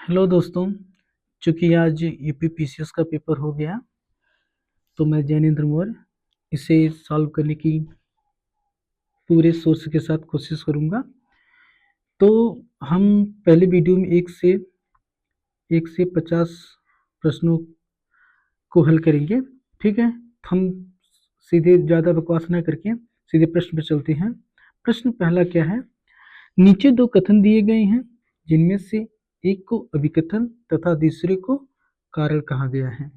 Hello दोस्तों। चूंकि आज यूपीपीसीएस का पेपर हो गया तो मैं जैनेंद्र मौर्य इसे सॉल्व करने की पूरे सोर्स के साथ कोशिश करूंगा। तो हम पहले वीडियो में एक से 50 प्रश्नों को हल करेंगे। ठीक है, हम सीधे ज़्यादा बकवास ना करके सीधे प्रश्न पर चलते हैं। प्रश्न पहला क्या है? नीचे दो कथन दिए गए हैं जिनमें से एक को अभिकथन तथा दूसरे को कारण कहा गया है।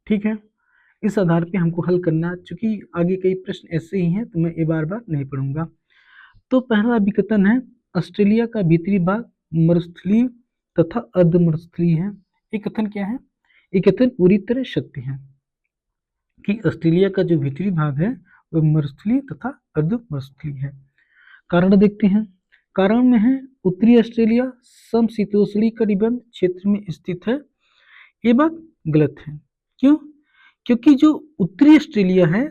ठीक है, इस आधार पे हमको हल करना, चूंकि आगे कई प्रश्न ऐसे ही हैं तो मैं ये बार बार नहीं पढ़ूंगा। तो पहला अभिकथन है, ऑस्ट्रेलिया का भीतरी भाग मरुस्थलीय तथा अर्ध मरुस्थलीय है। ये कथन क्या है? ये कथन पूरी तरह सत्य है कि ऑस्ट्रेलिया का जो भीतरी भाग है वह मरुस्थलीय तथा अर्ध मरुस्थलीय है। कारण देखते हैं। कारण में है, उत्तरी ऑस्ट्रेलिया समशीतोष्णीय कटिबंध क्षेत्र में स्थित है। ये बात गलत है। क्यों? क्योंकि जो उत्तरी ऑस्ट्रेलिया है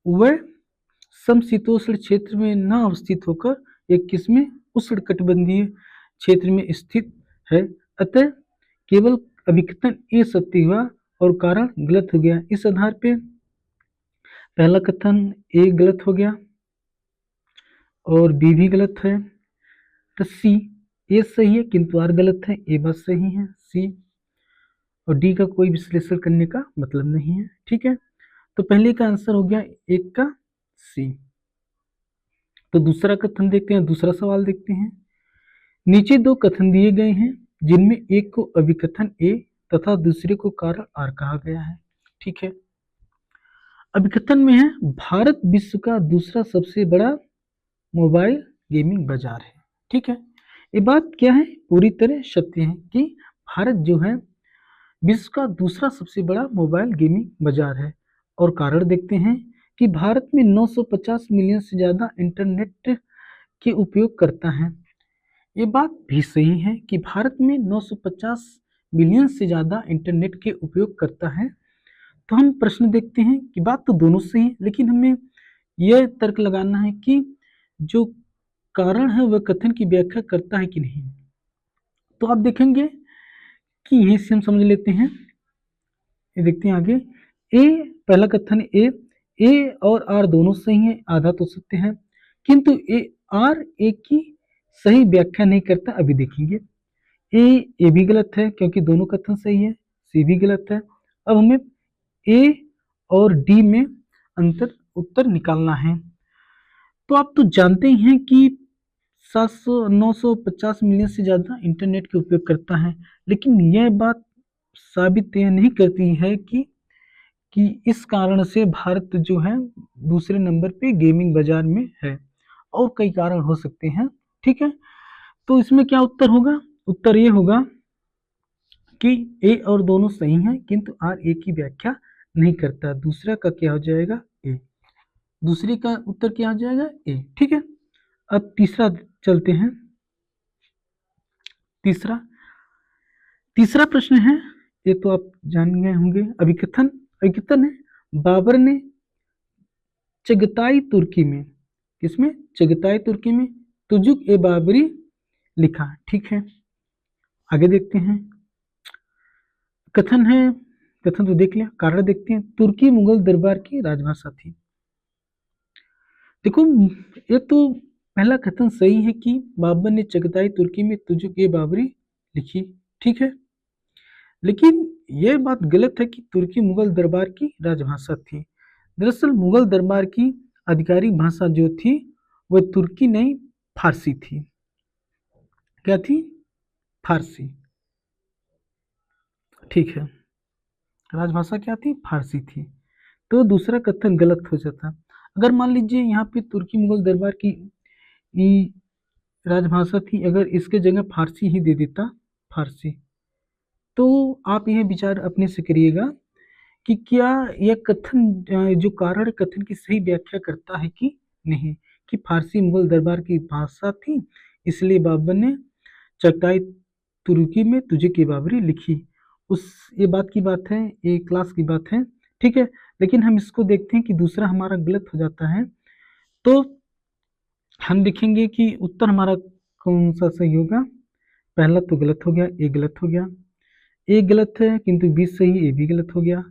वह समशीतोष्ण क्षेत्र में न अवस्थित होकर एक किस्में उष्णकटिबंधीय क्षेत्र में स्थित है। अतः केवल अभिकथन ए सत्य हुआ और कारण गलत हो गया। इस आधार पे पहला कथन ए गलत हो गया और बी भी गलत है। तो सी, ए सही है किंतु आर गलत है। ए बात सही है, सी और डी का कोई विश्लेषण करने का मतलब नहीं है। ठीक है, तो पहले का आंसर हो गया एक का सी। तो दूसरा कथन देखते हैं, दूसरा सवाल देखते हैं। नीचे दो कथन दिए गए हैं जिनमें एक को अभिकथन ए तथा दूसरे को कारण आर कहा गया है। ठीक है, अभिकथन में है, भारत विश्व का दूसरा सबसे बड़ा मोबाइल गेमिंग बाजार है। ठीक है, ये बात क्या है? पूरी तरह सत्य है कि भारत जो है विश्व का दूसरा सबसे बड़ा मोबाइल गेमिंग बाजार है। और कारण देखते हैं कि भारत में 950 मिलियन से ज़्यादा इंटरनेट के उपयोग करता है। ये बात भी सही है कि भारत में 950 मिलियन से ज़्यादा इंटरनेट के उपयोग करता है। तो हम प्रश्न देखते हैं कि बात तो दोनों सही है, लेकिन हमें यह तर्क लगाना है कि जो कारण है वह कथन की व्याख्या करता है कि नहीं। तो आप देखेंगे कि यही से हम समझ लेते हैं। ये देखते हैं आगे। ए, पहला कथन ए और आर दोनों सही हैं, आधा तो सत्य है, किंतु आर ए की सही व्याख्या नहीं करता। अभी देखेंगे। ए भी गलत है क्योंकि दोनों कथन सही है, सी भी गलत है। अब हमें ए और डी में अंतर उत्तर निकालना है। तो आप तो जानते ही हैं कि 950 मिलियन से ज़्यादा इंटरनेट के उपयोग करता है, लेकिन यह बात साबित यह नहीं करती है कि इस कारण से भारत जो है दूसरे नंबर पे गेमिंग बाजार में है। और कई कारण हो सकते हैं। ठीक है, तो इसमें क्या उत्तर होगा? उत्तर ये होगा कि ए और दोनों सही हैं किंतु आर ए की व्याख्या नहीं करता। दूसरा का क्या हो जाएगा? ए। दूसरे का उत्तर क्या हो जाएगा? ए। ठीक है, अब तीसरा चलते हैं। तीसरा तीसरा प्रश्न है, ये तो आप जान गए होंगे। अभिकथन है, बाबर ने चगताई तुर्की में, किसमें? चगताई तुर्की में तुजुक ए बाबरी लिखा। ठीक है, आगे देखते हैं। कथन है, कथन तो देख लिया, कारण देखते हैं। तुर्की मुगल दरबार की राजभाषा थी। देखो, ये तो पहला कथन सही है कि बाबर ने चगताई तुर्की में तुजुक ए बाबरी लिखी। ठीक है, लेकिन यह बात गलत है कि तुर्की मुगल दरबार की राजभाषा थी। दरअसल मुगल दरबार की आधिकारिक भाषा जो थी वह तुर्की नहीं, फारसी थी। क्या थी? फारसी। ठीक है, राजभाषा क्या थी? फारसी थी। तो दूसरा कथन गलत हो जाता। अगर मान लीजिए यहाँ पे तुर्की मुगल दरबार की राजभाषा थी, अगर इसके जगह फारसी ही दे देता, फारसी, तो आप यह विचार अपने से करिएगा कि क्या यह कथन जो कारण कथन की सही व्याख्या करता है कि नहीं, कि फारसी मुगल दरबार की भाषा थी इसलिए बाबर ने चगताई तुर्की में तुझे की बाबरी लिखी। उस ये बात की बात है, ये क्लास की बात है। ठीक है, लेकिन हम इसको देखते हैं कि दूसरा हमारा गलत हो जाता है। तो हम देखेंगे कि उत्तर हमारा कौन सा सही होगा। पहला तो गलत हो गया, ए गलत हो गया, ए गलत है किंतु बी सही, ए भी गलत हो गया,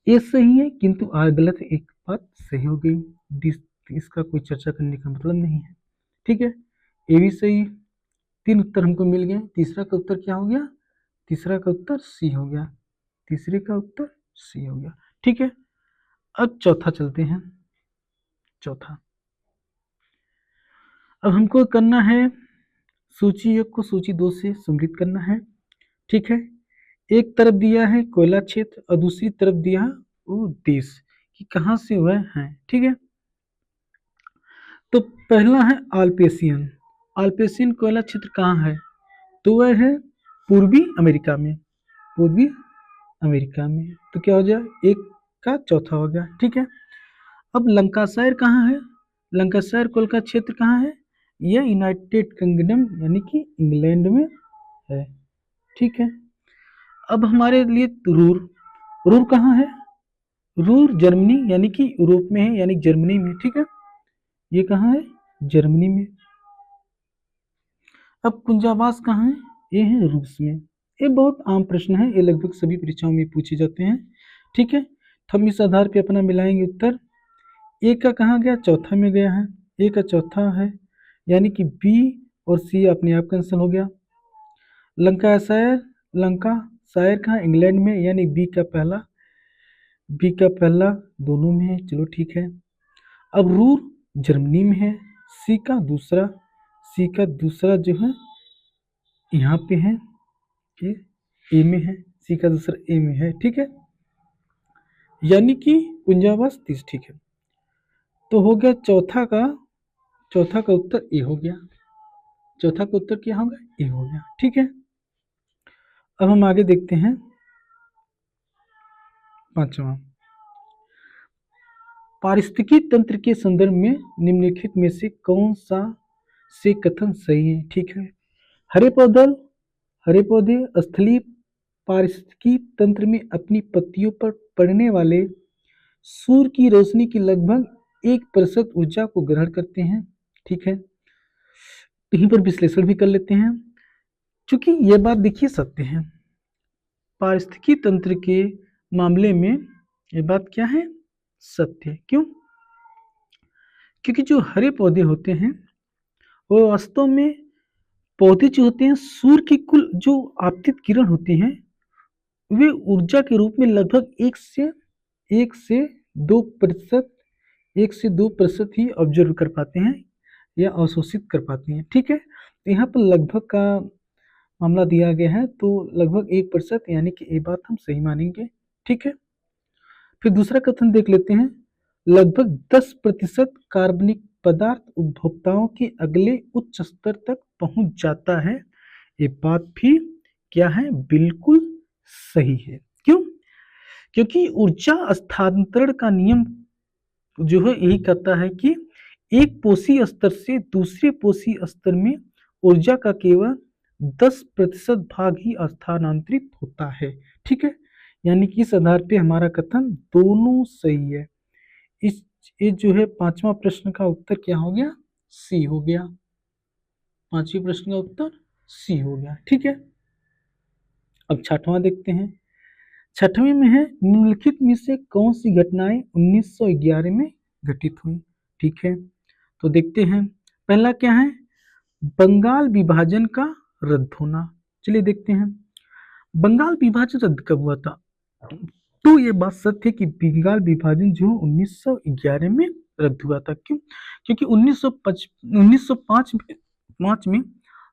ए सही है किंतु आर गलत है, एक बात सही हो गई, डी इसका कोई चर्चा करने का मतलब नहीं है। ठीक है, ए भी सही, 3 उत्तर हमको मिल गए। तीसरा का उत्तर क्या हो गया? तीसरा का उत्तर सी हो गया, तीसरे का उत्तर सी हो गया। ठीक है, अब चौथा चलते हैं। चौथा, अब हमको करना है सूची 1 को सूची 2 से सम्मिलित करना है। ठीक है, एक तरफ दिया है कोयला क्षेत्र और दूसरी तरफ दिया है वो देश कि कहाँ से वह है। ठीक है, तो पहला है आल्पेशियन। आल्पेशियन कोयला क्षेत्र कहाँ है? तो वह है पूर्वी अमेरिका में, पूर्वी अमेरिका में। तो क्या हो जाए, एक का चौथा हो गया। ठीक है, अब लंकाशायर कहाँ है? लंकाशायर कोयला क्षेत्र कहाँ है? यह यूनाइटेड किंगडम यानी कि इंग्लैंड में है। ठीक है, अब हमारे लिए रूर, रूर कहाँ है? रूर जर्मनी यानी कि यूरोप में है, यानी जर्मनी में। ठीक है, ये कहाँ है? जर्मनी में। अब कुंजावास कहाँ है? ये है रूस में। ये बहुत आम प्रश्न है, ये लगभग सभी परीक्षाओं में पूछे जाते हैं। ठीक है, तो हम इस आधार पे अपना मिलाएंगे उत्तर। ए का कहाँ गया? चौथा में गया है, ए का चौथा है, यानी कि बी और सी अपने आप कैंसिल हो गया। लंकाशायर, लंकाशायर कहाँ? इंग्लैंड में, यानी बी का पहला, बी का पहला दोनों में है। चलो ठीक है, अब रूर जर्मनी में है, सी का दूसरा, सी का दूसरा जो है यहाँ पे है, ये ए में है, सी का दूसरा ए में है। ठीक है, यानी कि कुंजावास 30। ठीक है, तो हो गया चौथा का उत्तर ए हो गया। चौथा का उत्तर क्या होगा? ए हो गया। ठीक है, अब हम आगे देखते हैं पांचवा, पारिस्थितिकी तंत्र के संदर्भ में निम्नलिखित में से कौन सा से कथन सही है? ठीक है, हरे पौधे स्थलीय पारिस्थितिकी तंत्र में अपनी पत्तियों पर पड़ने वाले सूर्य की रोशनी की लगभग 1% ऊर्जा को ग्रहण करते हैं। ठीक है, यहीं पर विश्लेषण भी कर लेते हैं, क्योंकि यह बात देखिए सत्य है। पारिस्थितिकी तंत्र के मामले में ये बात क्या है? सत्य है। क्यों? क्योंकि जो हरे पौधे होते हैं वो वास्तव में पौधे जो होते हैं, सूर्य की कुल जो आपतित किरण होती हैं वे ऊर्जा के रूप में लगभग 1 से 2%, 1 से 2% ही ऑब्जर्व कर पाते हैं या अवशोषित कर पाती हैं। ठीक है, तो यहाँ पर लगभग का मामला दिया गया है, तो लगभग 1%, यानी कि ये बात हम सही मानेंगे। ठीक है, फिर दूसरा कथन देख लेते हैं, लगभग 10% कार्बनिक पदार्थ उपभोक्ताओं के अगले उच्च स्तर तक पहुंच जाता है। ये बात भी क्या है? बिल्कुल सही है। क्यों? क्योंकि ऊर्जा हस्तांतरण का नियम जो है यही कहता है कि एक पोषी स्तर से दूसरे पोषी स्तर में ऊर्जा का केवल 10% भाग ही स्थानांतरित होता है। ठीक है, यानी कि इस आधार पे हमारा कथन दोनों सही है। इस ये जो है पांचवा प्रश्न का उत्तर क्या हो गया? सी हो गया। पांचवी प्रश्न का उत्तर सी हो गया। ठीक है, अब छठवां देखते हैं। छठवें में है, निम्नलिखित में से कौन सी घटनाएं 1911 में घटित हुई? ठीक है, तो देखते हैं। पहला क्या है? बंगाल विभाजन का रद्द होना। चलिए देखते हैं, बंगाल विभाजन रद्द कब हुआ था? तो ये बात सत्य है कि बंगाल विभाजन जो 1911 में रद्द हुआ था। क्यों? क्योंकि 1905 में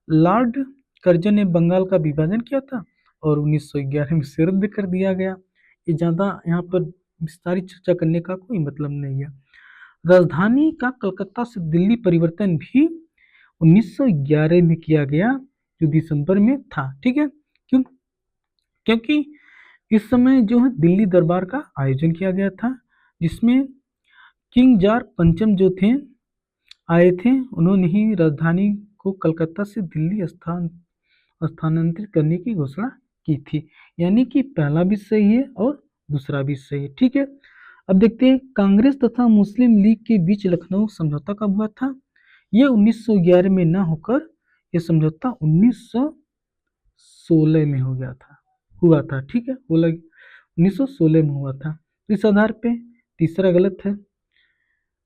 लॉर्ड कर्जन ने बंगाल का विभाजन किया था और 1911 में इसे रद्द कर दिया गया। ये ज़्यादा यहाँ पर विस्तारित चर्चा करने का कोई मतलब नहीं है। राजधानी का कलकत्ता से दिल्ली परिवर्तन भी 1911 में किया गया, जो दिसंबर में था। ठीक है, क्यों? क्योंकि इस समय जो है दिल्ली दरबार का आयोजन किया गया था, जिसमें किंग जॉर्ज पंचम जो थे आए थे। उन्होंने ही राजधानी को कलकत्ता से दिल्ली स्थानांतरित करने की घोषणा की थी। यानी कि पहला भी सही है और दूसरा भी सही है। ठीक है, अब देखते हैं कांग्रेस तथा मुस्लिम लीग के बीच लखनऊ समझौता कब हुआ था? यह 1911 में न होकर ये समझौता 1916 में हुआ था। ठीक है, 1916 में हुआ था। तो इस आधार पे तीसरा गलत है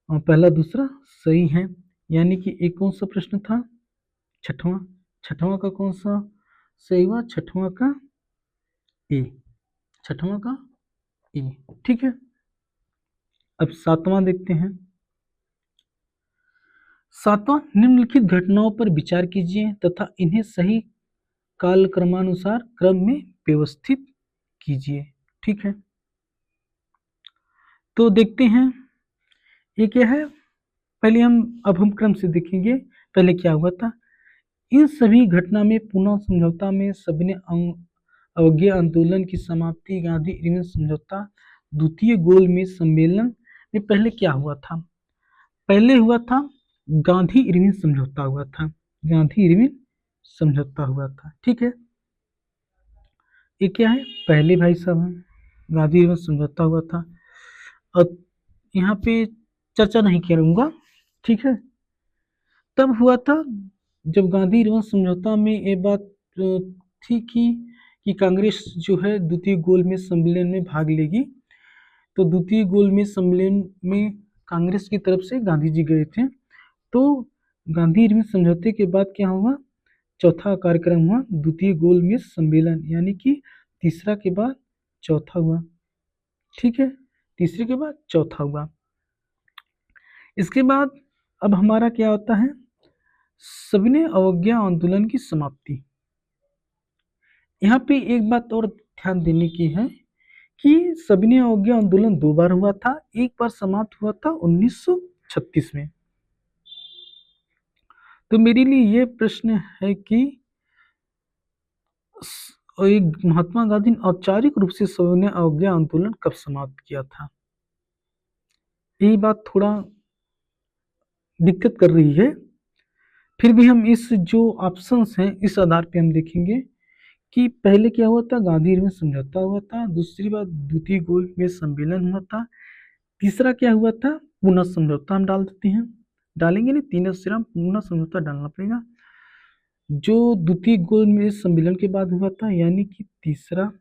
और पहला दूसरा सही है। यानी कि एक कौन सा प्रश्न था? छठवां। छठवां का कौन सा सही हुआ? छठवां का ए। छठवां का ए। ठीक है, अब सातवां देखते हैं। सातवां, निम्नलिखित घटनाओं पर विचार कीजिए तथा इन्हें सही कालक्रमानुसार क्रम में व्यवस्थित कीजिए। ठीक है, तो देखते हैं ये क्या है। पहले अब हम क्रम से देखेंगे पहले क्या हुआ था। इन सभी घटना में पुनः समझौता में सविनय अवज्ञा आंदोलन की समाप्ति, गांधी इरविन समझौता, द्वितीय गोलमेज सम्मेलन में पहले क्या हुआ था? पहले हुआ था गांधी इरविन समझौता हुआ था। गांधी इरविन समझौता हुआ था। ठीक है, ये क्या है? पहले भाई साहब गांधी इरविन समझौता हुआ था। और यहाँ पे चर्चा नहीं करूंगा। ठीक है, तब हुआ था जब गांधी इरविन समझौता में ये बात थी कि कांग्रेस जो है द्वितीय गोलमेज सम्मेलन में भाग लेगी। तो द्वितीय गोलमेज सम्मेलन में कांग्रेस की तरफ से गांधी जी गए थे। तो गांधी इरविन समझौते के बाद क्या हुआ? चौथा कार्यक्रम हुआ द्वितीय गोलमेज सम्मेलन, यानी कि तीसरा के बाद चौथा हुआ। ठीक है, तीसरे के बाद चौथा हुआ। इसके बाद अब हमारा क्या होता है? सविनय अवज्ञा आंदोलन की समाप्ति। यहाँ पे एक बात और ध्यान देने की है कि सविनय अवज्ञा आंदोलन 2 बार हुआ था। एक बार समाप्त हुआ था 1936 में। तो मेरे लिए ये प्रश्न है कि महात्मा गांधी ने औपचारिक रूप से सविनय अवज्ञा आंदोलन कब समाप्त किया था? यही बात थोड़ा दिक्कत कर रही है। फिर भी हम इस जो ऑप्शंस हैं इस आधार पे हम देखेंगे कि पहले क्या हुआ था? गांधी इरविन समझौता हुआ था। दूसरी बात द्वितीय गोलमेज सम्मेलन हुआ था। तीसरा क्या हुआ था? पुनः समझौता हम डाल देते हैं। डालेंगे नहीं, तीनों से हम पुनः समझौता डालना पड़ेगा जो द्वितीय गोलमेज सम्मेलन के बाद हुआ था, यानी कि तीसरा।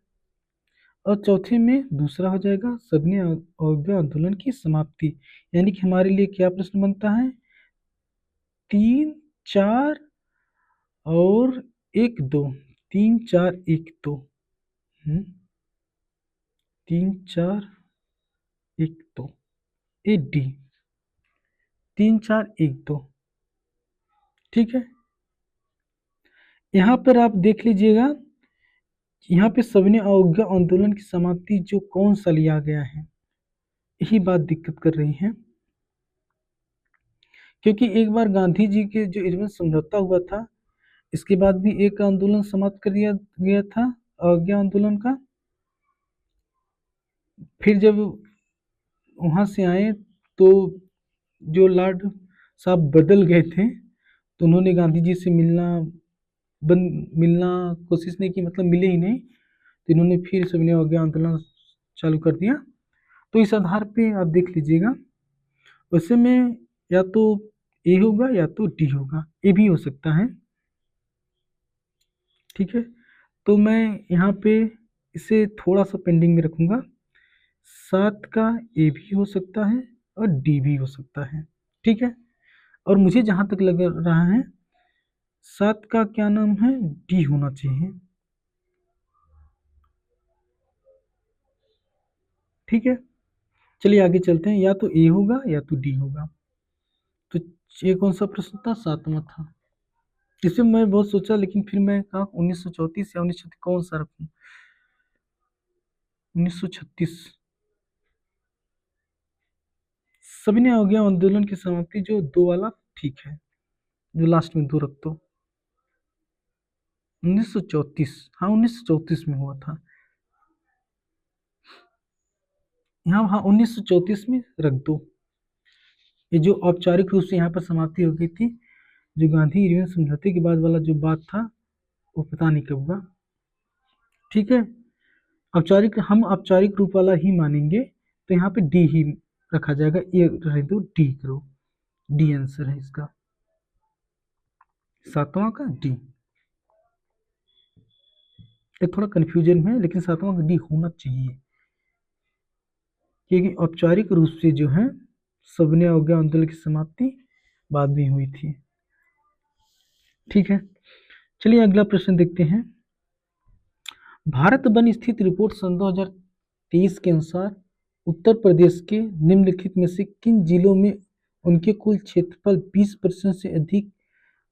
और चौथे में दूसरा हो जाएगा सविनय अवज्ञा आंदोलन की समाप्ति। यानी कि हमारे लिए क्या प्रश्न बनता है? 3, 4 और 1, 2। 3, 4, 1, 2। 3, 4, 1, 2। A D. 3, 4, 1, 2। ठीक है, यहाँ पर आप देख लीजिएगा, यहाँ पे सविनय अवज्ञा आंदोलन की समाप्ति जो कौन सा लिया गया है, यही बात दिक्कत कर रही है। क्योंकि एक बार गांधी जी के जो इरविन समझौता हुआ था, इसके बाद भी एक आंदोलन समाप्त कर दिया गया था अवज्ञा आंदोलन का। फिर जब वहां से आए तो जो लॉर्ड साहब बदल गए थे, तो उन्होंने गांधी जी से मिलना कोशिश नहीं की, मतलब मिले ही नहीं। तो इन्होंने फिर सविनय अवज्ञा आंदोलन चालू कर दिया। तो इस आधार पे आप देख लीजिएगा, वैसे में या तो ए होगा या तो डी होगा, ए भी हो सकता है। ठीक है, तो मैं यहाँ पे इसे थोड़ा सा पेंडिंग में रखूंगा। 7 का ए भी हो सकता है और डी भी हो सकता है। ठीक है, और मुझे जहाँ तक लग रहा है 7 का क्या नाम है? डी होना चाहिए। ठीक है, चलिए आगे चलते हैं। या तो ए होगा या तो डी होगा। तो ये कौन सा प्रश्न था? 7वां था। इसमें मैं बहुत सोचा, लेकिन फिर मैं कहा 1934 या 1936 कौन सा रखूं? 1936। सविनय अवज्ञा आंदोलन की समाप्ति जो 2 वाला ठीक है, जो लास्ट में 2 रख दो। 1934, हाँ 1934 में हुआ था। यहाँ हाँ 1934 में रख दो। ये जो औपचारिक रूप से यहाँ पर समाप्ति हो गई थी, जो गांधी इरविन समझौते के बाद वाला जो बात था, वो पता नहीं कब हुआ। ठीक है, हम औपचारिक रूप वाला ही मानेंगे, तो यहाँ पे डी ही रखा जाएगा। ये रह दो, डी करो, डी आंसर है इसका। सातवां का डी। ये थोड़ा कंफ्यूजन में है, लेकिन सातवां का डी होना चाहिए, क्योंकि औपचारिक रूप से जो है सबने अवज्ञा आंदोलन की समाप्ति बाद में हुई थी। ठीक है, चलिए अगला प्रश्न देखते हैं। भारत वन स्थित रिपोर्ट सन 2023 के अनुसार उत्तर प्रदेश के निम्नलिखित में से किन जिलों में उनके कुल क्षेत्रफल 20% से अधिक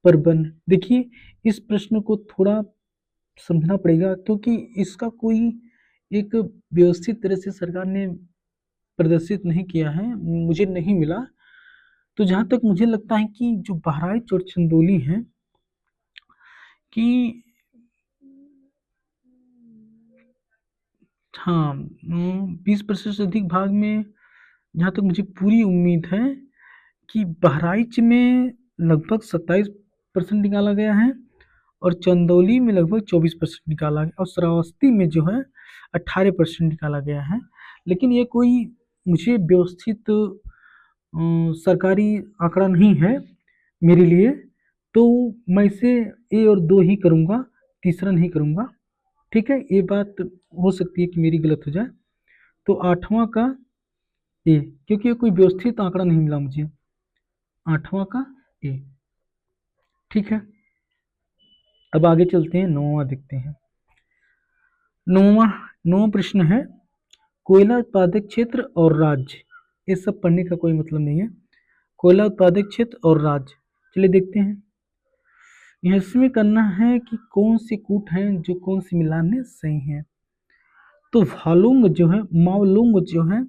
पर वन। देखिए, इस प्रश्न को थोड़ा समझना पड़ेगा, क्योंकि इसका कोई एक व्यवस्थित तरह से सरकार ने प्रदर्शित नहीं किया है, मुझे नहीं मिला। तो जहाँ तक मुझे लगता है कि जो बहराइच और चंदौली है कि हाँ, 20% से अधिक भाग में, जहाँ तक मुझे पूरी उम्मीद है कि बहराइच में लगभग 27% निकाला गया है और चंदौली में लगभग 24% निकाला गया और श्रावस्ती में जो है 18% निकाला गया है। लेकिन ये कोई मुझे व्यवस्थित सरकारी आंकड़ा नहीं है मेरे लिए, तो मैं इसे ए और दो ही करूँगा, तीसरा नहीं करूँगा। ठीक है, ये बात हो सकती है कि मेरी गलत हो जाए। तो आठवां का ए, क्योंकि ये कोई व्यवस्थित आंकड़ा नहीं मिला मुझे, आठवां का ए। ठीक है, अब आगे चलते हैं, नौवां देखते हैं। नौवां प्रश्न है, कोयला उत्पादक क्षेत्र और राज्य। ये सब पढ़ने का कोई मतलब नहीं है। कोयला उत्पादक क्षेत्र और राज्य, चलिए देखते हैं। यह इसमें करना है कि कौन सी कूट है जो कौन सी मिलान है सही है। तो भालुंग जो है, मावलुंग जो है,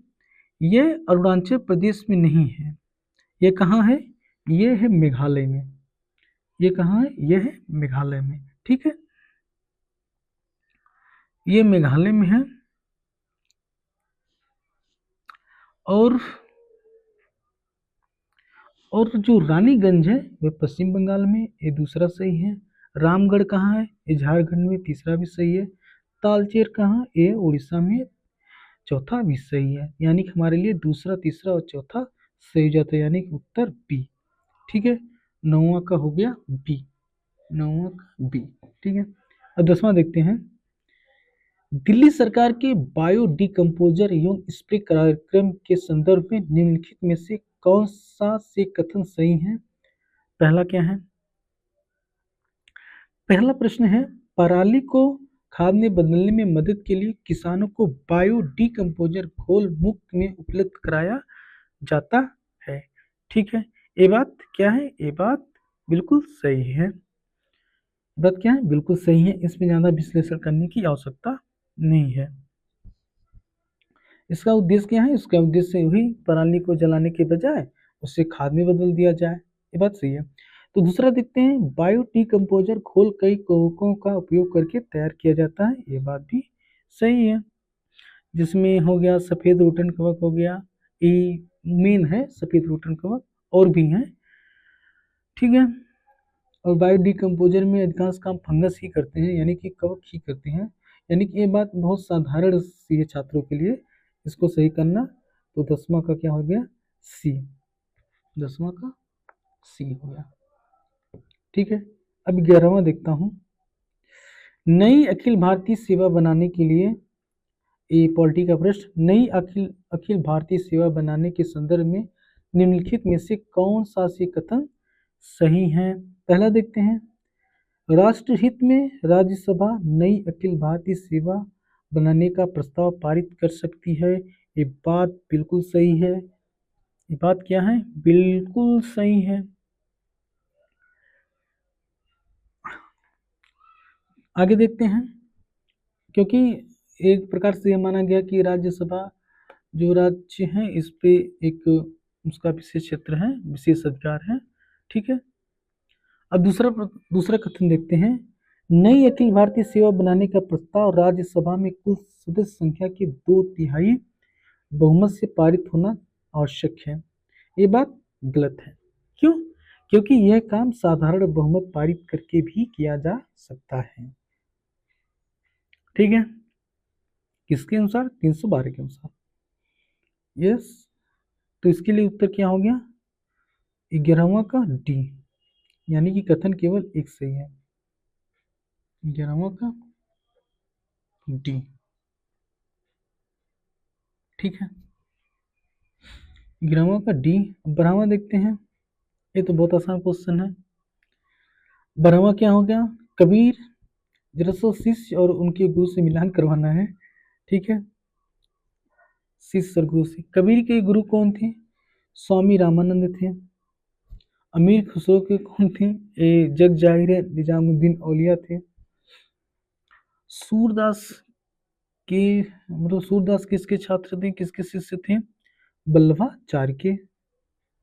ये अरुणाचल प्रदेश में नहीं है। ये कहाँ है? ये है मेघालय में। ये कहाँ है? ये है मेघालय में। ठीक है, ये मेघालय में है। और जो रानीगंज है वह पश्चिम बंगाल में, ये दूसरा सही है। रामगढ़ कहाँ है? ये झारखंड में, तीसरा भी सही है। तालचेर कहाँ? ये उड़ीसा में, चौथा भी सही है। यानी कि हमारे लिए दूसरा, तीसरा और चौथा सही हो जाता है, यानी कि उत्तर बी। ठीक है, नौवां का हो गया बी, नौवां का बी। ठीक है, अब 10वां देखते हैं। दिल्ली सरकार के बायो डिकम्पोजर एवं स्प्रे कार्यक्रम के संदर्भ में निम्नलिखित में से कौन सा से कथन सही है? पहला क्या है? पहला प्रश्न है, पराली को खाद में बदलने में मदद के लिए किसानों को बायो डिकम्पोजर घोल मुफ्त में उपलब्ध कराया जाता है। ठीक है, ये बात क्या है? ये बात बिल्कुल सही है। बात क्या है? बिल्कुल सही है, इसमें ज्यादा विश्लेषण करने की आवश्यकता नहीं है। इसका उद्देश्य क्या है? इसका उद्देश्य वही, पराली को जलाने के बजाय उसे खाद में बदल दिया जाए। ये बात सही है। तो दूसरा देखते हैं, बायो डिकम्पोजर घोल कई कवकों का उपयोग करके तैयार किया जाता है। ये बात भी सही है, जिसमें हो गया सफेद रोटन कवक हो गया, ये मेन है सफेद रोटन कवक, और भी हैं। ठीक है, और बायो डिकम्पोजर में अधिकांश काम फंगस ही करते हैं, यानी कि कवक ही करते हैं। यानी कि ये बात बहुत साधारण सी है छात्रों के लिए, इसको सही करना। तो 10वां का क्या हो गया? सी, 10वां का सी हो गया। ठीक है, अब 11वां देखता हूँ। नई अखिल भारतीय सेवा बनाने के लिए, ये पॉलिटी का प्रश्न, नई अखिल भारतीय सेवा बनाने के संदर्भ में निम्नलिखित में से कौन सा से कथन सही है? पहला देखते हैं, राष्ट्रहित में राज्यसभा नई अखिल भारतीय सेवा बनाने का प्रस्ताव पारित कर सकती है। ये बात बिल्कुल सही है। ये बात क्या है? बिल्कुल सही है। आगे देखते हैं, क्योंकि एक प्रकार से यह माना गया कि राज्यसभा जो राज्य है इस पे एक उसका विशेष क्षेत्र है, विशेष अधिकार है। ठीक है, अब दूसरा कथन देखते हैं, नई अखिल भारतीय सेवा बनाने का प्रस्ताव राज्यसभा में कुल सदस्य संख्या के 2/3 बहुमत से पारित होना आवश्यक है। ये बात गलत है। क्यों? क्योंकि यह काम साधारण बहुमत पारित करके भी किया जा सकता है। ठीक है, किसके अनुसार? 312 के अनुसार। यस, तो इसके लिए उत्तर क्या हो गया? 11वां का डी। यानी कि कथन केवल एक सही है। 11वां का डी। ठीक है, 11वां का डी। 12वां देखते हैं, ये तो बहुत आसान क्वेश्चन है। 12वां क्या हो गया? कबीर, दरअसल शिष्य और उनके गुरु से मिलान करवाना है। ठीक है, शिष्य और गुरु से। कबीर के गुरु कौन थे? स्वामी रामानंद थे। अमीर खुसरो के कौन थे? ये जग जाहिर है निजामुद्दीन औलिया थे। सूरदास के मतलब सूरदास किसके छात्र थे, किसके शिष्य थे? बल्लभाचार्य के।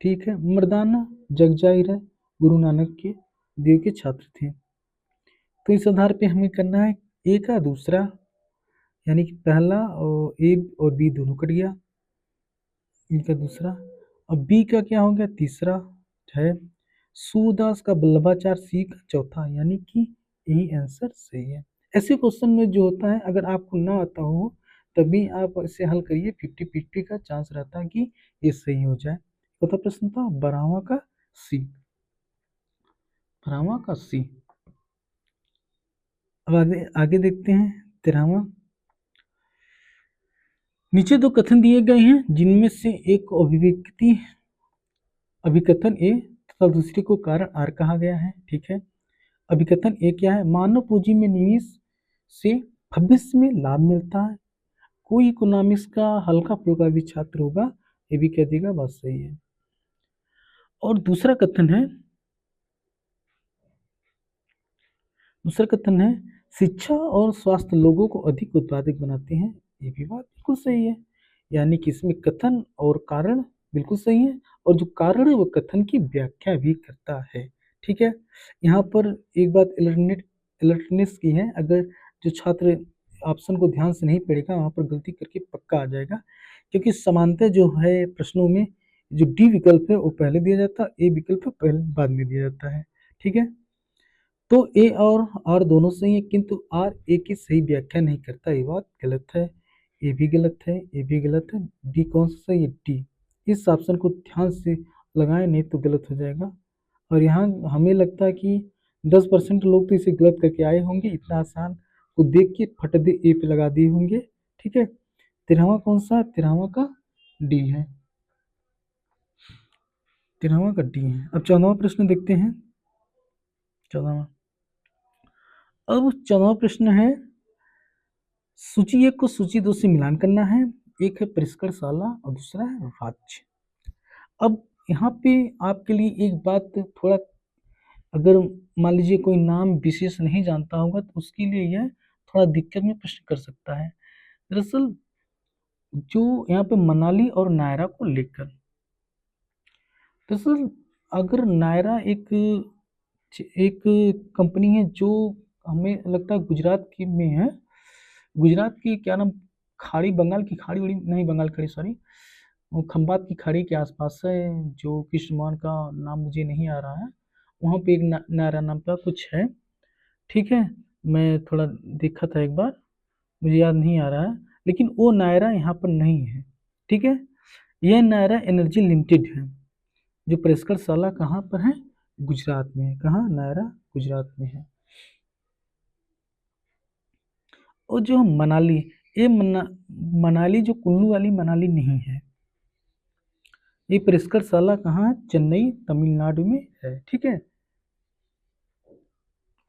ठीक है, मर्दाना जग जाहिर है गुरु नानक के देव के छात्र थे। तो इस आधार पे हमें करना है ए का दूसरा, यानी कि पहला और ए और बी दोनों कट गया, ए का दूसरा। अब बी का क्या हो गया? तीसरा है। सूरदास का बल्लभाचार्य सी का चौथा, यानी कि यही आंसर सही है। ऐसे क्वेश्चन में जो होता है, अगर आपको ना आता हो तभी आप इसे हल करिए, 50-50 का चांस रहता है कि ये सही हो जाए। चौथा प्रश्न था 12वां का सी। 12वां का सी। अब आगे देखते हैं 13वां। नीचे दो कथन दिए गए हैं जिनमें से एक को अभिव्यक्ति अभिकथन ए तथा दूसरे को कारण आर कहा गया है। ठीक है, अभिकथन ए क्या है? मानव पूंजी में निवेश से भविष्य में लाभ मिलता है। कोई इकोनॉमिक्स का हल्का फुल्का भी छात्र होगा ये भी कह देगा बात सही है। और दूसरा कथन है शिक्षा और स्वास्थ्य लोगों को अधिक उत्पादक बनाते हैं, ये भी बात बिल्कुल सही है। यानी कि इसमें कथन और कारण बिल्कुल सही है, और जो कारण है वो कथन की व्याख्या भी करता है। ठीक है, यहाँ पर एक बात अलर्टनेस की है, अगर जो छात्र ऑप्शन को ध्यान से नहीं पढ़ेगा वहाँ पर गलती करके पक्का आ जाएगा, क्योंकि समानता जो है प्रश्नों में जो डी विकल्प है वो पहले दिया जाता है, ए विकल्प पहले बाद में दिया जाता है। ठीक है, तो ए और आर दोनों सही है, किंतु आर ए की सही व्याख्या नहीं करता, ये बात गलत है। ए भी गलत है, ए भी गलत है। डी कौन सा सही है? डी। इस ऑप्शन को ध्यान से लगाएं, नहीं तो गलत हो जाएगा। और यहाँ हमें लगता है कि 10% लोग तो इसे गलत करके आए होंगे, इतना आसान को देख के फट दे ए पे लगा दिए होंगे। ठीक है, 13वां कौन सा? 13वां का डी है। 13वां का डी है। अब 14वां प्रश्न देखते हैं। 14वां, अब 14वां प्रश्न है सूची एक को सूची दो से मिलान करना है। एक है परिष्करशाला और दूसरा है राज्य। अब यहाँ पे आपके लिए एक बात थोड़ा, अगर मान लीजिए कोई नाम विशेष नहीं जानता होगा तो उसके लिए यह थोड़ा दिक्कत में प्रश्न कर सकता है। दरअसल जो यहाँ पे मनाली और नायरा को लेकर, दरअसल अगर नायरा एक एक कंपनी है जो हमें लगता है गुजरात की में है, गुजरात की क्या नाम, खाड़ी, बंगाल की खाड़ी उड़ी नहीं, बंगाल खाड़ी सॉरी, वो खंबात की खाड़ी के आसपास है, जो कृष्ण मान का नाम मुझे नहीं आ रहा है, वहाँ पे एक नायरा नाम का कुछ है। ठीक है, मैं थोड़ा देखा था एक बार, मुझे याद नहीं आ रहा है, लेकिन वो नायरा यहाँ पर नहीं है। ठीक है, यह नायरा एनर्जी लिमिटेड है, जो परिष्करशाला कहाँ पर है? गुजरात में है। कहाँ? नायरा गुजरात में है। और जो मनाली, ये मनाली जो कुल्लू वाली मनाली नहीं है, ये परिष्करशाला कहाँ है? चेन्नई तमिलनाडु में है। ठीक है,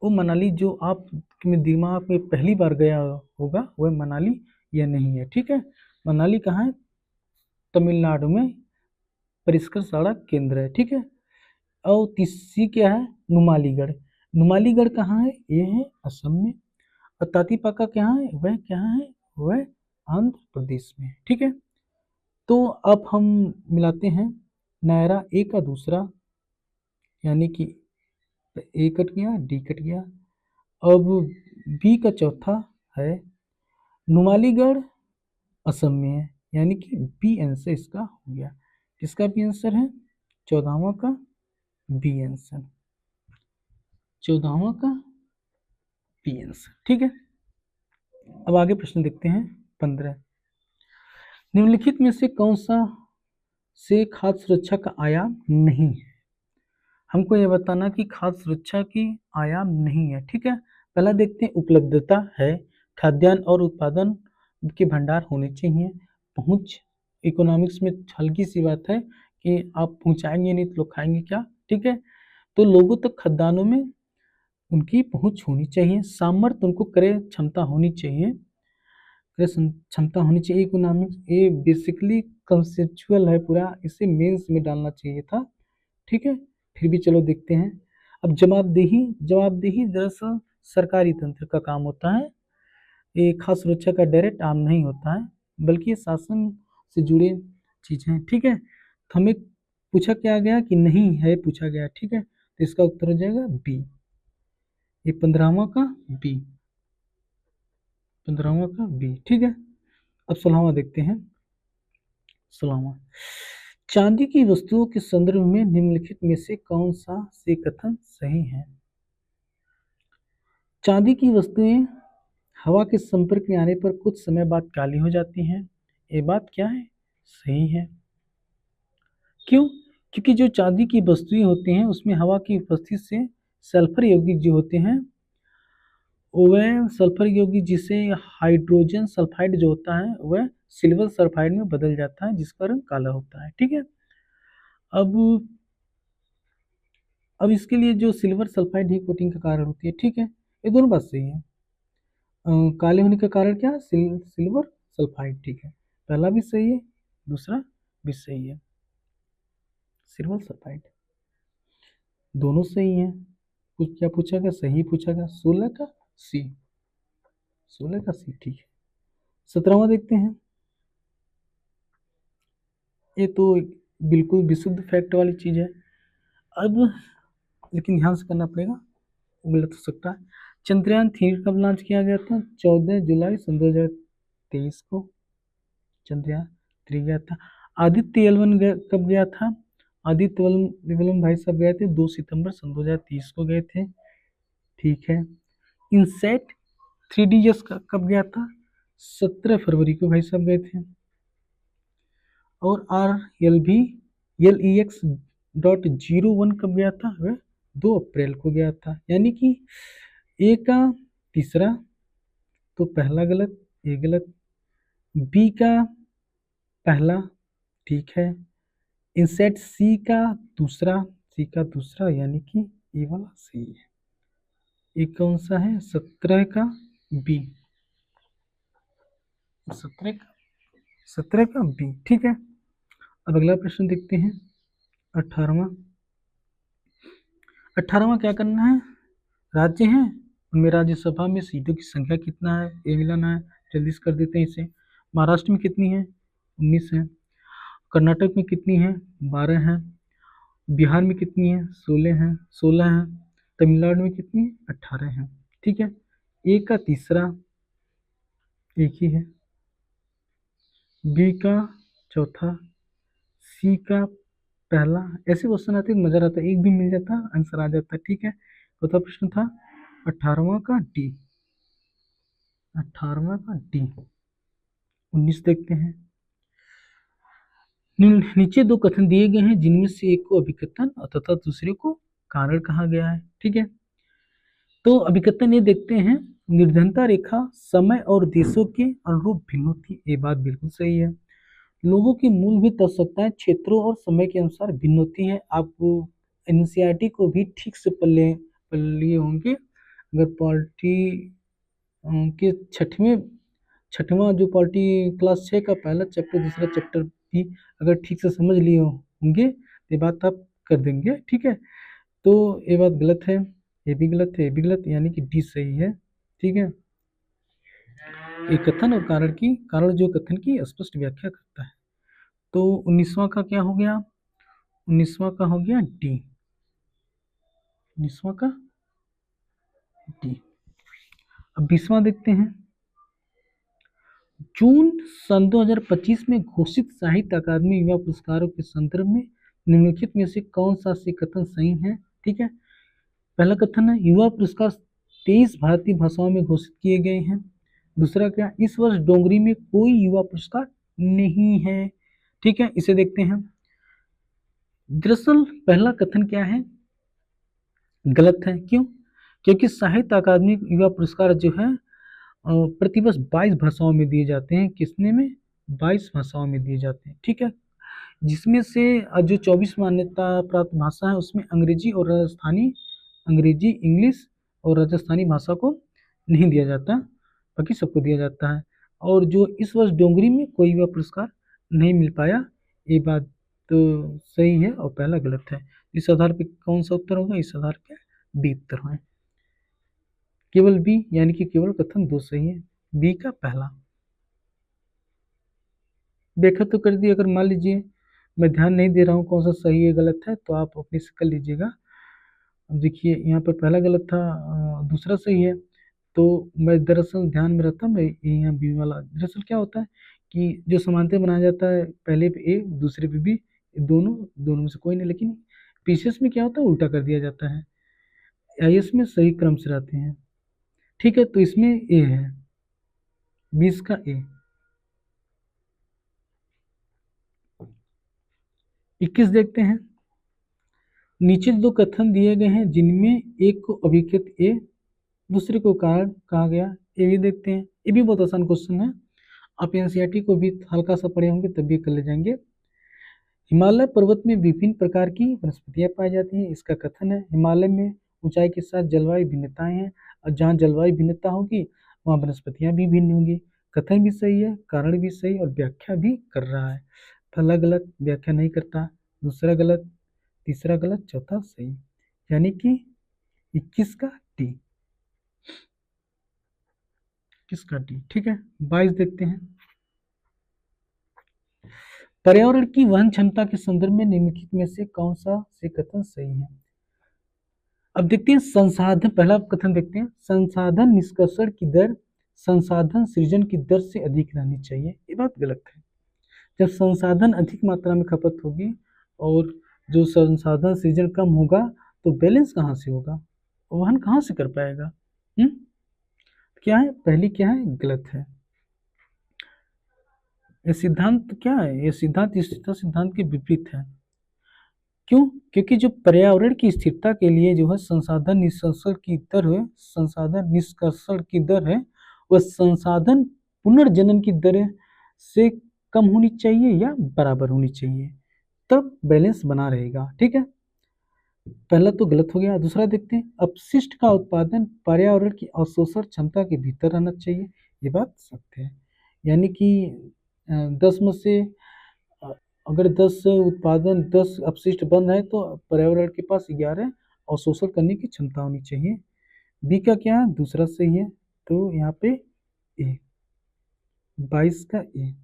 वो मनाली जो आप में दिमाग में पहली बार गया होगा वह मनाली यह नहीं है। ठीक है, मनाली कहाँ है? तमिलनाडु में परिष्करशाला केंद्र है। ठीक है, और तीसरी क्या है? नुमालीगढ़। नुमालीगढ़ कहाँ है? ये है असम में। और तातीपाका क्या है? वह क्या है? वह आंध्र प्रदेश में। ठीक है, तो अब हम मिलाते हैं नायरा ए का दूसरा, यानी कि ए कट गया, डी कट गया। अब बी का चौथा है, नुमालीगढ़ असम में है, यानी कि बी आंसर इसका हो गया। किसका बी आंसर है? 14वां का बी आंसर। 14वां का बी आंसर। ठीक है, अब आगे प्रश्न देखते हैं 15। निम्नलिखित में से कौन सा से खाद्य सुरक्षा का आयाम नहीं है? हमको ये बताना कि खाद्य सुरक्षा की आयाम नहीं है। ठीक है, पहला देखते हैं, उपलब्धता है, खाद्यान्न और उत्पादन के भंडार होने चाहिए। पहुंच, इकोनॉमिक्स में हल्की सी बात है कि आप पहुंचाएंगे नहीं तो लोग खाएंगे क्या। ठीक है, तो लोगों तक खाद्यान्नों में उनकी पहुंच होनी चाहिए। सामर्थ्य, उनको क्रय क्षमता होनी चाहिए, क्रय क्षमता होनी चाहिए। इकोनॉमिक्स ये बेसिकली कंसेप्चुअल है पूरा, इसे मेंस में डालना चाहिए था। ठीक है, फिर भी चलो देखते हैं। अब जवाबदेही, जवाबदेही दरअसल सरकारी तंत्र का काम होता है। ये खाद्य सुरक्षा का डायरेक्ट आम नहीं होता है, बल्कि ये शासन से जुड़े चीजें हैं। ठीक है, तो हमें पूछा क्या गया कि नहीं है पूछा गया। ठीक है, तो इसका उत्तर हो जाएगा बी, ये 15वां का बी, 15वां का बी। ठीक है, अब 16वां देखते हैं। 16वां, चांदी की वस्तुओं के संदर्भ में निम्नलिखित में से कौन सा से कथन सही है। चांदी की वस्तुएं हवा के संपर्क में आने पर कुछ समय बाद काली हो जाती हैं। ये बात क्या है, सही है। क्यों, क्योंकि जो चांदी की वस्तुएं होती हैं उसमें हवा की उपस्थिति से सल्फर यौगिक जो होते हैं, वह सल्फर यौगिक जिसे हाइड्रोजन सल्फाइड जो होता है वह सिल्वर सल्फाइड में बदल जाता है, जिसका रंग काला होता है। ठीक है, अब इसके लिए जो सिल्वर सल्फाइड ही कोटिंग का कारण होती है। ठीक है, ये दोनों बात सही है। काले होने का कारण क्या, सिल्वर सल्फाइड। ठीक है, पहला भी सही है, दूसरा भी सही है, सिल्वर सल्फाइड, दोनों सही है। कुछ क्या पूछा गया, सही पूछा गया, 16 का सी, 16 का सी। ठीक है, 17वां देखते हैं। ये तो बिल्कुल विशुद्ध फैक्ट वाली चीज है। अब लेकिन ध्यान से करना पड़ेगा, गलत हो सकता है। चंद्रयान 3 कब लॉन्च किया गया था, 14 जुलाई सन 2023 को चंद्रयान 3 गया था। आदित्य एल1 कब गया था, आदित्य एल1 भाई साहब गए थे 2 सितंबर सन 2023 को गए थे। ठीक है, इनसेट 3DS कब गया था, 17 फरवरी को भाई साहब गए थे। और RLV-LEX.01 कब गया था, वह 2 अप्रैल को गया था। यानी कि ए का तीसरा, तो पहला गलत, ये गलत। बी का पहला, ठीक है। इंसेट सी का दूसरा, यानी कि ये वाला सही है। ये कौन सा है, 17 का बी, 17 का बी। ठीक है, अब अगला प्रश्न देखते हैं, 18वां। 18वां क्या करना है, राज्य हैं उनमें राज्यसभा में सीटों की संख्या कितना है, ये मिलाना है। जल्दी से कर देते हैं इसे। महाराष्ट्र में कितनी है, 19 है। कर्नाटक में कितनी है, 12 है। बिहार में कितनी है, 16 है। तमिलनाडु में कितनी है, 18 है। ठीक है, ए का तीसरा एक ही है, बी का चौथा, सी का पहला। ऐसे क्वेश्चन आते मजा आता, एक भी मिल जाता आंसर आ जाता। ठीक है, चौथा प्रश्न था 18वां का डी, 18वां का डी। 19 देखते हैं। नीचे 2 कथन दिए गए हैं जिनमें से एक को अभिकथन तथा दूसरे को कारण कहा गया है। ठीक है, तो अभिकथन ये देखते हैं, निर्धनता रेखा समय और देशों के अनुरूप भिन्न होती है। ये बात बिल्कुल सही है। लोगों की मूलभूत आवश्यकताएं क्षेत्रों और समय के अनुसार भिन्न होती हैं। आप एनसीईआरटी को भी ठीक से पढ़ लिए होंगे। अगर पॉलिटी के छठवां जो पॉलिटी क्लास 6 का पहला चैप्टर दूसरा चैप्टर भी अगर ठीक से समझ लिए होंगे तो ये बात आप कर देंगे। ठीक है, तो ये बात गलत है, ये भी गलत है, ये भी गलत, यानी कि डी सही है। ठीक है, एक कथन और कारण जो कथन की स्पष्ट व्याख्या करता है। तो 19वां का क्या हो गया, 19वां का हो गया डी, 19वां का डी। अब 20वां देखते हैं। जून सन 2025 में घोषित साहित्य अकादमी युवा पुरस्कारों के संदर्भ में निम्नलिखित में से कौन सा से कथन सही है। ठीक है, पहला कथन है युवा पुरस्कार 23 भारतीय भाषाओं में घोषित किए गए हैं। दूसरा क्या, इस वर्ष डोंगरी में कोई युवा पुरस्कार नहीं है। ठीक है, इसे देखते हैं। दरअसल पहला कथन क्या है गलत है। क्यों? क्योंकि साहित्य अकादमी युवा पुरस्कार जो है प्रतिवर्ष 22 भाषाओं में दिए जाते हैं। किसने में? 22 भाषाओं में दिए जाते हैं, ठीक है। जिसमें से जो 24 मान्यता प्राप्त भाषा है उसमें अंग्रेजी, इंग्लिश और राजस्थानी भाषा को नहीं दिया जाता, बाकी सबको दिया जाता है। और जो इस वर्ष डोंगरी में कोई युवा पुरस्कार नहीं मिल पाया, ये बात तो सही है और पहला गलत है। इस आधार पे कौन सा उत्तर होगा? इस आधार पे बी उत्तर है। केवल बी यानी कि केवल कथन दो सही है, बी का पहला। व्याख्या तो कर दी। अगर मान लीजिए मैं ध्यान नहीं दे रहा हूँ कौन सा सही है गलत है तो आप अपने से कर लीजिएगा। अब देखिए यहाँ पर पहला गलत था, दूसरा सही है। तो मैं दरअसल ध्यान में रहता, मैं यहाँ बी वाला, दरअसल क्या होता है कि जो समानते बनाया जाता है पहले पे ए दूसरे पे बी, दोनों दोनों में से कोई नहीं। लेकिन पीसीएस में क्या होता है, उल्टा कर दिया जाता है। आईएएस में सही क्रम से रहते हैं, ठीक है। तो इसमें ए है, 20 का ए। 21 देखते हैं। नीचे दो कथन दिए गए हैं जिनमें एक को अभिकृत ए दूसरे को कारण कहा गया, ये भी देखते हैं। ये भी बहुत आसान क्वेश्चन है, आप एनसीईआरटी को भी हल्का सा पढ़े होंगे तब भी कर ले जाएंगे। हिमालय पर्वत में विभिन्न प्रकार की वनस्पतियां पाई जाती हैं। इसका कथन है हिमालय में ऊंचाई के साथ जलवायु भिन्नताएं हैं और जहाँ जलवायु भिन्नता होगी वहाँ वनस्पतियां भी भिन्न होंगी। कथन भी सही है, कारण भी सही और व्याख्या भी कर रहा है। पहला गलत, व्याख्या नहीं करता, दूसरा गलत, तीसरा गलत, चौथा सही, यानी कि 21 का डी, 21 का डी, ठीक है। 22 देखते हैं। पर्यावरण की वहन क्षमता के संदर्भ में निम्नलिखित में से कौन सा से कथन सही है? अब देखते हैं संसाधन, पहला कथन देखते हैं, संसाधन निष्कर्षण की दर संसाधन सृजन की दर से अधिक रहनी चाहिए। ये बात गलत है। जब संसाधन अधिक मात्रा में खपत होगी और जो संसाधन सृजन कम होगा तो बैलेंस कहाँ से होगा, वहन कहाँ से कर पाएगा? क्या है? पहली क्या है? गलत है। ये सिद्धांत क्या है? ये सिद्धांत स्थिरता सिद्धांत के विपरीत है। क्यों? क्योंकि जो पर्यावरण की स्थिरता के लिए जो है संसाधन निष्कर्षण की दर है, संसाधन निष्कर्षण की दर है वह संसाधन पुनर्जनन की दर से कम होनी चाहिए या बराबर होनी चाहिए, तब बैलेंस बना रहेगा, ठीक है। पहला तो गलत हो गया। दूसरा देखते हैं, अपशिष्ट का उत्पादन पर्यावरण की अवशोषण क्षमता के भीतर रहना चाहिए। ये बात सत्य है, यानी कि 10 में से अगर 10 उत्पादन 10 अपशिष्ट बन है तो पर्यावरण के पास 11 अवशोषण करने की क्षमता होनी चाहिए। बी का क्या है? दूसरा सही है, तो यहाँ पे ए, 22 का ए,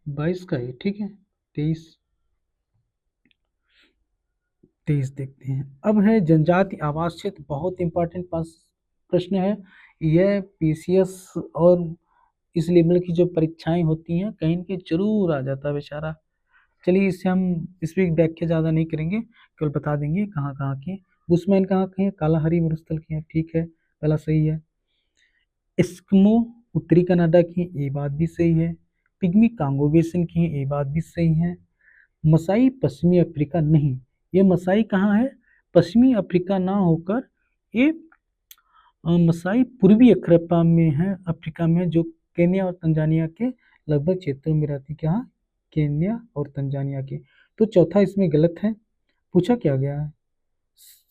22 का ए, ठीक है। 23 देखते हैं। अब है जनजाति आवास क्षेत्र, बहुत इंपॉर्टेंट प्रश्न है यह। पीसीएस और इस लेवल की जो परीक्षाएं होती हैं कहीं के जरूर आ जाता है बेचारा। चलिए इससे हम इस पर व्याख्या ज़्यादा नहीं करेंगे, केवल बता देंगे कहाँ कहाँ की। बुशमैन कहाँ के हैं? कालाहारी मरुस्थल के हैं, ठीक है, पहला सही है। एस्किमो उत्तरी कनाडा की, ये बात भी सही है। पिग्मी कांगो बेसिन की, ये बात भी सही है। मसाई पश्चिमी अफ्रीका नहीं, ये मसाई कहाँ है? पश्चिमी अफ्रीका ना होकर ये मसाई पूर्वी अफ्रीका में है, अफ्रीका में, जो केन्या और तंजानिया के लगभग क्षेत्रों में रहती। क्या? केन्या और तंजानिया के। तो चौथा इसमें गलत है। पूछा क्या गया है?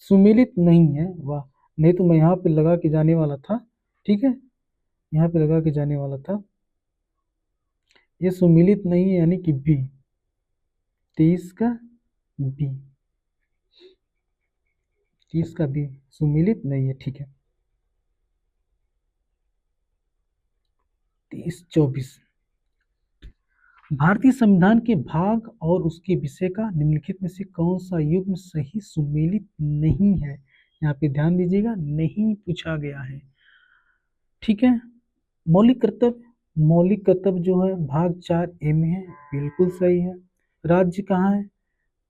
सुमेलित नहीं है, वाह, नहीं तो मैं यहाँ पे लगा के जाने वाला था, ठीक है, यहाँ पे लगा के जाने वाला था। ये सुमेलित नहीं है यानी कि बी, 23 का बी, 30 का बी सुमेलित नहीं है, ठीक है। 23-24 भारतीय संविधान के भाग और उसके विषय का निम्नलिखित में से कौन सा युग्म सही सुमेलित नहीं है? यहाँ पे ध्यान दीजिएगा, नहीं पूछा गया है, ठीक है। मौलिक कर्तव्य जो है भाग 4 ए में है, बिल्कुल सही है। राज्य कहाँ है?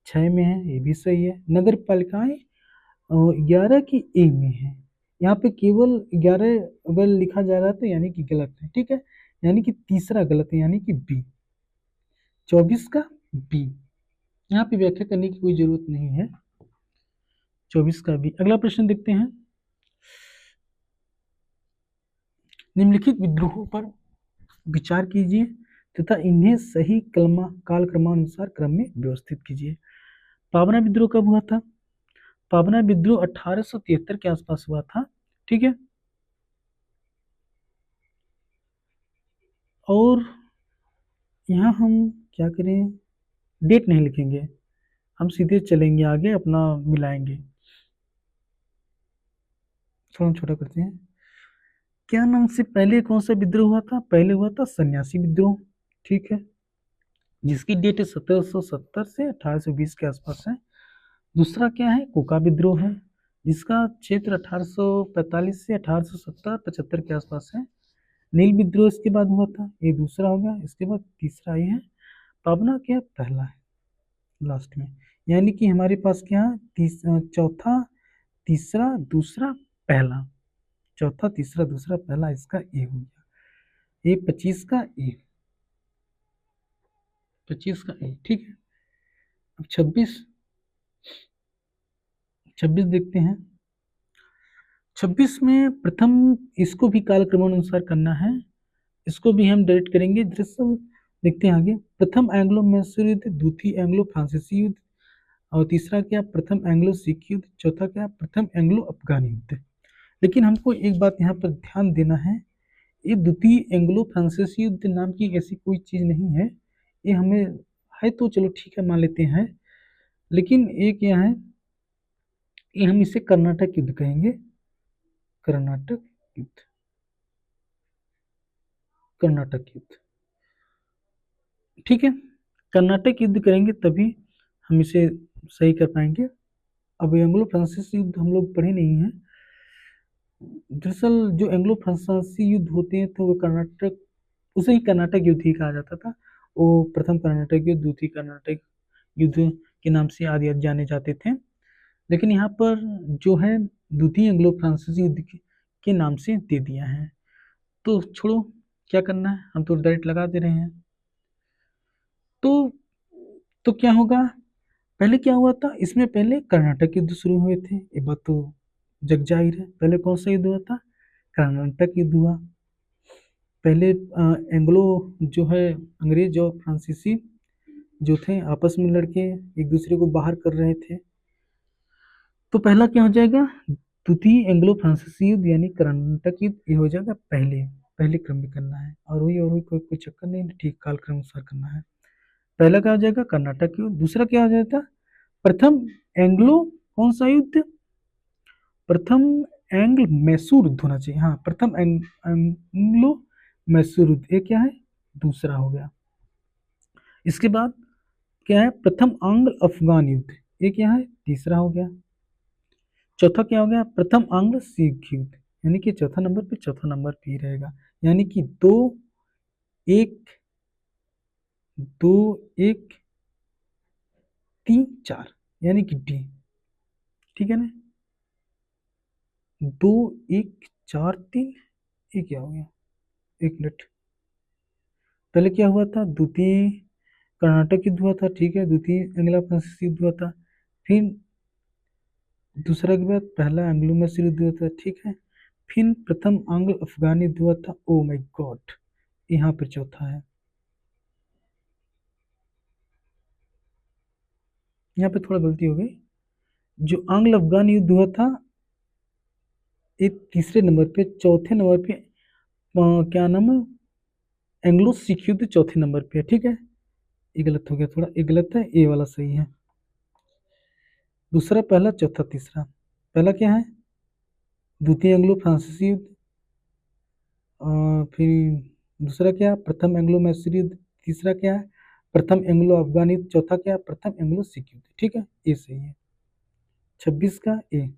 6 में है, ये भी सही है। नगर पालिकाएं 11 की ए में है, यहाँ पे केवल 11 अगर लिखा जा रहा है तो यानी कि गलत है, ठीक है, यानी कि तीसरा गलत है, यानी कि बी, 24 का बी। यहाँ पे व्याख्या करने की कोई जरूरत नहीं है। 24 का भी। अगला प्रश्न देखते हैं। निम्नलिखित विद्रोहों पर विचार कीजिए तथा इन्हें सही कालक्रमानुसार क्रम में व्यवस्थित कीजिए। पाबना विद्रोह कब हुआ था? पाबना विद्रोह 1873 के आसपास हुआ था। ठीक है। और यहाँ हम क्या करें, डेट नहीं लिखेंगे, हम सीधे चलेंगे आगे, अपना मिलाएंगे। थोड़ा छोटा करते हैं। क्या नाम से पहले कौन सा विद्रोह हुआ था? पहले हुआ था सन्यासी विद्रोह। ठीक है, जिसकी डेट 1770 से 1820 के आसपास है। दूसरा क्या है? कोका विद्रोह है, जिसका क्षेत्र 1845 से 1870-75 के आसपास है। नील विद्रोह इसके बाद हुआ था, ये दूसरा हो गया। इसके बाद तीसरा ये है। पाबना क्या? पहला है लास्ट में। यानी कि हमारे पास क्या है? चौथा, तीसरा, दूसरा, पहला। चौथा, तीसरा, दूसरा, पहला, इसका ए हो गया। ए 25 का ए, 25 का ए। ठीक है। अब 26 देखते हैं। 26 में प्रथम, इसको भी कालक्रमानुसार करना है, इसको भी हम डायरेक्ट करेंगे। दरअसल देखते हैं आगे। प्रथम एंग्लो मैसूर युद्ध, द्वितीय एंग्लो फ्रांसीसी युद्ध, और तीसरा क्या? प्रथम एंग्लो सिख युद्ध, चौथा क्या? प्रथम एंग्लो अफगानी युद्ध। लेकिन हमको एक बात यहाँ पर ध्यान देना है, ये द्वितीय एंग्लो फ्रांसीसी युद्ध नाम की ऐसी कोई चीज नहीं है। ये हमें है तो चलो ठीक है, मान लेते हैं। लेकिन ये क्या है, ये हम इसे कर्नाटक युद्ध कहेंगे। कर्नाटक युद्ध, कर्नाटक युद्ध। ठीक है, कर्नाटक युद्ध करेंगे तभी हम इसे सही कर पाएंगे। अब एंग्लो फ्रांसीसी युद्ध हम लोग पढ़े नहीं हैं। दरअसल जो एंग्लो फ्रांसीसी युद्ध होते हैं तो वो कर्नाटक, उसे ही कर्नाटक युद्ध ही कहा जाता था। वो प्रथम कर्नाटक युद्ध, द्वितीय कर्नाटक युद्ध के नाम से आदि जाने जाते थे। लेकिन यहाँ पर जो है द्वितीय एंग्लो फ्रांसीसी युद्ध के नाम से दे दिया है। तो छोड़ो, क्या करना है, हम तो डायरेक्ट लगा दे रहे हैं। तो क्या होगा? पहले क्या हुआ था इसमें? पहले कर्नाटक युद्ध शुरू हुए थे, ये बात तो जग जाहिर है। पहले कौन सा युद्ध हुआ था? कर्नाटक युद्ध हुआ। पहले एंग्लो जो है, अंग्रेज और फ्रांसीसी जो थे आपस में लड़के एक दूसरे को बाहर कर रहे थे। तो पहला क्या हो जाएगा? द्वितीय एंग्लो फ्रांसीसी युद्ध यानी कर्नाटक युद्ध, ये हो जाएगा पहले, पहले क्रम में करना है। और वही कोई चक्कर नहीं, ठीक कालक्रम अनुसार करना है। पहला क्या हो जाएगा? कर्नाटक युद्ध। दूसरा क्या हो जाएगा? प्रथम एंग्लो कौन सा युद्ध? प्रथम एंग्ल मैसूर युद्ध होना चाहिए। हाँ, प्रथम एंग्लो मैसूर युद्ध, ये क्या है? दूसरा हो गया। इसके बाद क्या है? प्रथम आंग्ल अफगान युद्ध, ये क्या है? तीसरा हो गया। चौथा क्या हो गया? प्रथम आंग्ल सिख युद्ध, यानी कि चौथा नंबर पे, चौथा नंबर पे ही रहेगा। यानी कि 2 1 2 1 3 4, यानी कि डी। ठीक है ना? 2 1 4 3, ये क्या हो गया? एक मिनट, पहले क्या हुआ था? द्वितीय कर्नाटक युद्ध हुआ था। ठीक है, द्वितीय एंग्लो फ्रांसीसी युद्ध हुआ था। फिर दूसरा के बाद पहला एंग्लो मैसूर युद्ध हुआ था। ठीक है, फिर प्रथम आंग्ल अफगान युद्ध हुआ था। ओ माय गॉड, यहाँ पर चौथा है। यहाँ पे थोड़ा गलती हो गई। जो आंग्ल अफगान युद्ध हुआ था ये तीसरे नंबर पे, चौथे नंबर पे क्या नाम है? एंग्लो सिख युद्ध चौथे नंबर पे है। ठीक है, ये गलत हो गया थोड़ा, ये गलत है, ये वाला सही है। दूसरा, पहला, चौथा, तीसरा। पहला क्या है? द्वितीय एंग्लो फ्रांसीसी युद्ध। फिर दूसरा क्या? प्रथम एंग्लो मैसूर युद्ध। तीसरा क्या है? प्रथम एंग्लो अफगान युद्ध। चौथा क्या? प्रथम एंग्लो सिख युद्ध। ठीक है, ये सही है। 26 का ए,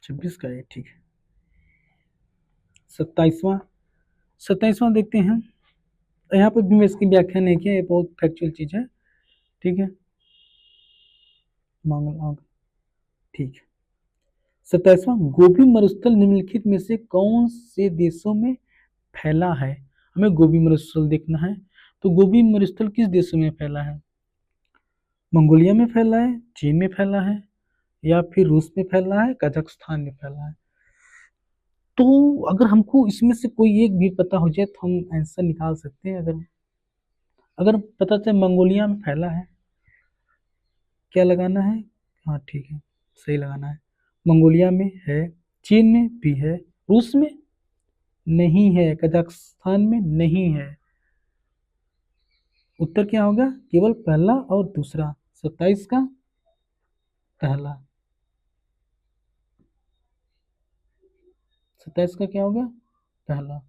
26 का ए, ठीक है। 27वां देखते हैं। यहाँ पर भी मैं इसकी व्याख्या नहीं किया, ये बहुत फैक्चुअल चीज है। ठीक है, मंगल आग, ठीक है। 27वां, गोबी मरुस्थल निम्नलिखित में से कौन से देशों में फैला है? हमें गोबी मरुस्थल देखना है। तो गोबी मरुस्थल किस देश में फैला है? मंगोलिया में फैला है, चीन में फैला है, या फिर रूस में फैला है, कजाकिस्तान में फैला है? तो अगर हमको इसमें से कोई एक भी पता हो जाए तो हम आंसर निकाल सकते हैं। अगर अगर पता चले मंगोलिया में फैला है, क्या लगाना है? हाँ ठीक है, सही लगाना है। मंगोलिया में है, चीन में भी है, रूस में नहीं है, कजाकिस्तान में नहीं है। उत्तर क्या होगा? केवल पहला और दूसरा। 27 का पहला, 27 का क्या होगा? पहला।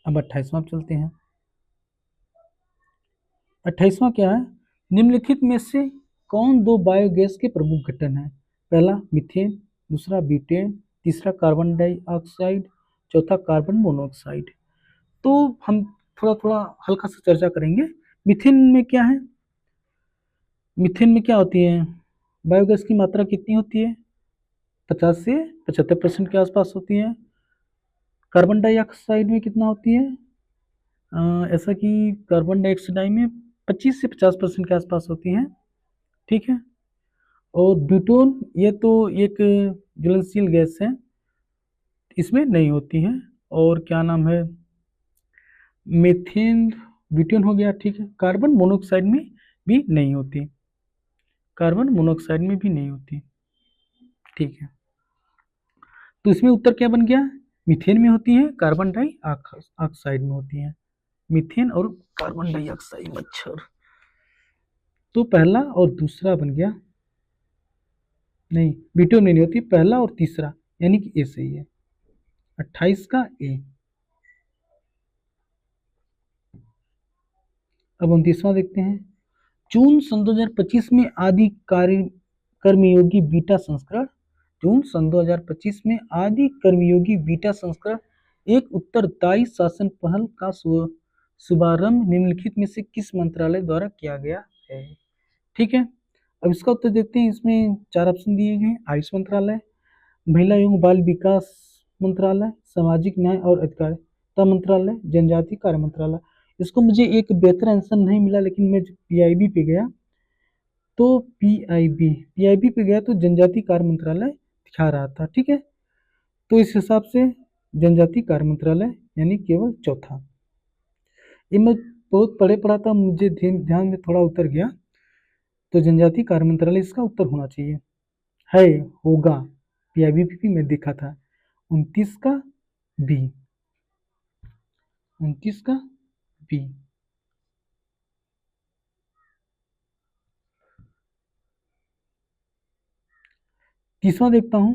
अब 28वां चलते हैं। 28वां क्या है? निम्नलिखित में से कौन दो बायोगैस के प्रमुख घटक हैं? पहला मीथेन, दूसरा ब्यूटेन, तीसरा कार्बन डाइऑक्साइड, चौथा कार्बन मोनोऑक्साइड। तो हम थोड़ा थोड़ा हल्का सा चर्चा करेंगे। मीथेन में क्या है? मीथेन में क्या होती है? बायोगैस की मात्रा कितनी होती है? 50 से 75% के आसपास होती है। कार्बन डाइऑक्साइड में कितना होती है? ऐसा कि कार्बन डाइऑक्साइड में 25 से 50% के आसपास होती है। ठीक है। और ब्यूटोन ये तो एक ज्वलनशील गैस है, इसमें नहीं होती है। और क्या नाम है, मीथेन, ब्यूटेन हो गया। ठीक है। कार्बन मोनोऑक्साइड में भी नहीं होती, कार्बन मोनोऑक्साइड में भी नहीं होती। ठीक है। तो इसमें उत्तर क्या बन गया? मीथेन में होती है, कार्बन डाइऑक्साइड में होती है। मीथेन और कार्बन डाइऑक्साइड, मच्छर। तो पहला और दूसरा बन गया, नहीं ब्यूटेन में नहीं होती, पहला और तीसरा, यानी कि ए सही है। 28 का ए। अब 29वां देखते हैं। जून सन 2025 में आदि कर्मयोगी बीटा संस्करण, जून सन 2025 में आदि कर्मयोगी बीटा संस्करण एक उत्तरदायी शासन पहल का शुभारंभ निम्नलिखित में से किस मंत्रालय द्वारा किया गया है? ठीक है। अब इसका उत्तर देखते हैं। इसमें 4 ऑप्शन दिए गए हैं। आयुष मंत्रालय, महिला एवं बाल विकास मंत्रालय, सामाजिक न्याय और अधिकारिता मंत्रालय, जनजाति कार्य मंत्रालय। इसको मुझे एक बेहतर आंसर नहीं मिला, लेकिन मैं पीआईबी पे गया तो पीआईबी पे गया तो जनजाति कार्य मंत्रालय दिखा रहा था। ठीक है। तो इस हिसाब से जनजाति कार्य मंत्रालय, यानी केवल चौथा। ये मैं बहुत पढ़े पढ़ा था, मुझे ध्यान में थोड़ा उतर गया। तो जनजाति कार्य मंत्रालय इसका उत्तर होना चाहिए, है, होगा। पीआईबी भी मैं देखा था। 29 का बी, 29 का बी। तीसवा देखता हूं।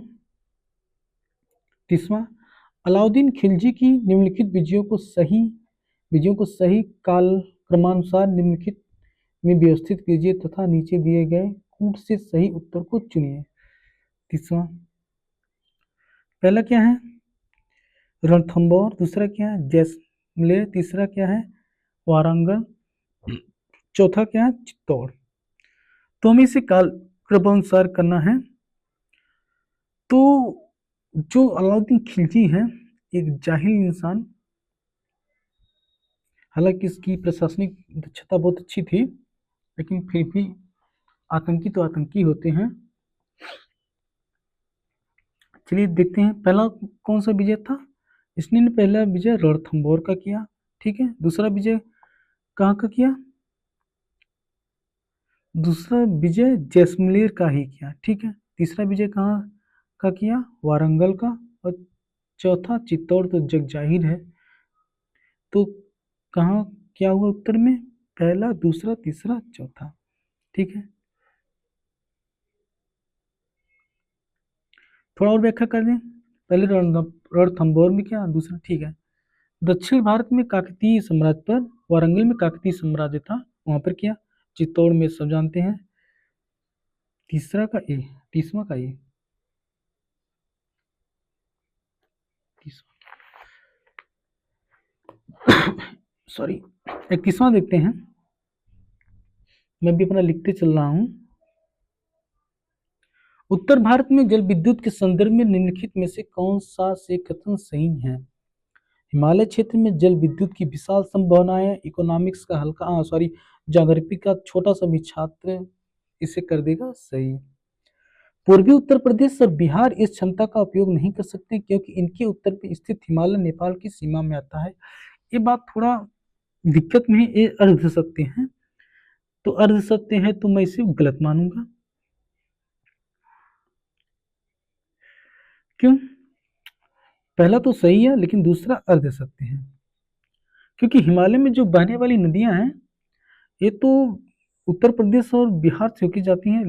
तीसवा, अलाउद्दीन खिलजी की निम्नलिखित विजयों को सही काल क्रमानुसार निम्नलिखित में व्यवस्थित कीजिए तथा नीचे दिए गए कूट से सही उत्तर को चुनिए। तीसवा, पहला क्या है? रणथंबोर। दूसरा क्या है? जैसलमेर। तीसरा क्या है? वारंगल। चौथा क्या है? चित्तौड़। तो हमें इसे काल क्रमानुसार करना है। तो जो अलाउद्दीन खिलजी है, एक जाहिल इंसान, हालांकि इसकी प्रशासनिक दक्षता बहुत अच्छी थी, लेकिन फिर भी आतंकी तो आतंकी होते हैं। चलिए देखते हैं पहला कौन सा विजय था। इसने पहला विजय रणथंबोर का किया। ठीक है। दूसरा विजय कहाँ का किया? दूसरा विजय जैसलमेर का ही किया। ठीक है। तीसरा विजय कहाँ का किया? वारंगल का। और चौथा चित्तौड़ तो जग जाहिर है। तो कहाँ क्या हुआ उत्तर में? पहला, दूसरा, तीसरा, चौथा। ठीक है। थोड़ा और व्याख्या कर दें। पहले रणथंबोर में क्या, दूसरा। ठीक है। दक्षिण भारत में काकतीय साम्राज्य पर, वारंगल में काकतीय साम्राज्य था, वहां पर किया। चित्तौड़ में सब जानते हैं। तीसरा का ए, तीसवा का ए, सॉरी 31वां देखते हैं। मैं भी अपना लिखते चल रहा हूं। उत्तर भारत में जल विद्युत के संदर्भ में निम्नलिखित में से कौन सा से कथन सही है? हिमालय क्षेत्र में जल विद्युत की विशाल संभावनाएं है। इकोनॉमिक्स का हल्का ज्योग्राफी का छोटा सा भी छात्र इसे कर देगा सही। पूर्वी उत्तर प्रदेश और बिहार इस क्षमता का उपयोग नहीं कर सकते क्योंकि इनके उत्तर में स्थित हिमालय नेपाल की सीमा में आता है। ये बात थोड़ा दिक्कत में है, ये अर्ध सत्य हैं, तो अर्ध सत्य है तो मैं इसे गलत मानूंगा। क्यों? पहला तो सही है लेकिन दूसरा अर्ध सत्य है, क्योंकि हिमालय में जो बहने वाली नदियां हैं ये तो उत्तर प्रदेश और बिहार से होकर जाती हैं,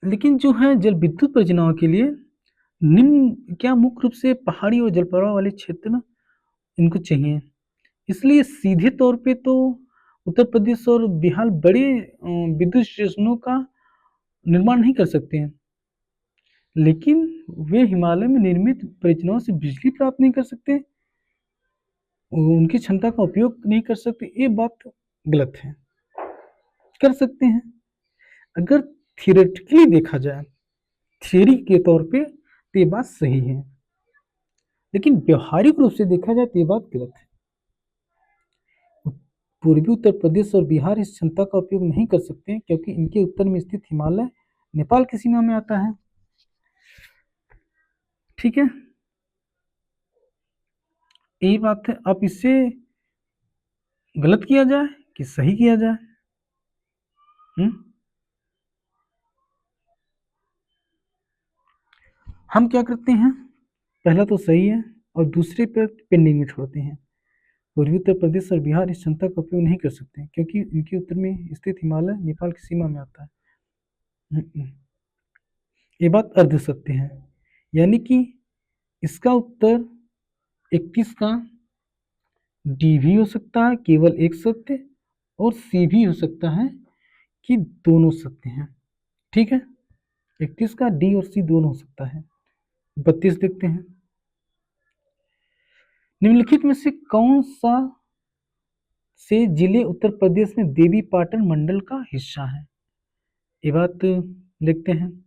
लेकिन जो है जल विद्युत परियोजनाओं के लिए निम्न क्या मुख्य रूप से पहाड़ी और जलप्रवाह वाले क्षेत्र ना इनको चाहिए। इसलिए सीधे तौर पे तो उत्तर प्रदेश और बिहार बड़े विद्युत स्टेशनों का निर्माण नहीं कर सकते हैं, लेकिन वे हिमालय में निर्मित परियोजनाओं से बिजली प्राप्त नहीं कर सकते, उनकी क्षमता का उपयोग नहीं कर सकते। ये बात गलत है। कर सकते हैं अगर थियोरेटिकली देखा जाए, थियरी के तौर पे तो ये बात सही है, लेकिन व्यवहारिक रूप से देखा जाए तो ये बात गलत है। पूर्वी उत्तर प्रदेश और बिहार इस क्षमता का उपयोग नहीं कर सकते क्योंकि इनके उत्तर में स्थित हिमालय नेपाल की सीमा में आता है। ठीक है, यही बात है। अब इसे गलत किया जाए कि सही किया जाए? हम क्या करते हैं, पहला तो सही है और दूसरे पर पेंडिंग में छोड़ते हैं। पूर्वी उत्तर प्रदेश और बिहार इस क्षमता का उपयोग नहीं कर सकते क्योंकि इनके उत्तर में स्थित हिमालय नेपाल की सीमा में आता है। ये बात अर्ध सत्य है, यानी कि इसका उत्तर 31 का डी भी हो सकता है केवल एक सत्य, और सी भी हो सकता है कि दोनों सत्य हैं। ठीक है, 31 का डी और सी दोनों हो सकता है। 32 देखते हैं, निम्नलिखित में से कौन सा से जिले उत्तर प्रदेश में देवी पाटन मंडल का हिस्सा है? ये बात लिखते हैं।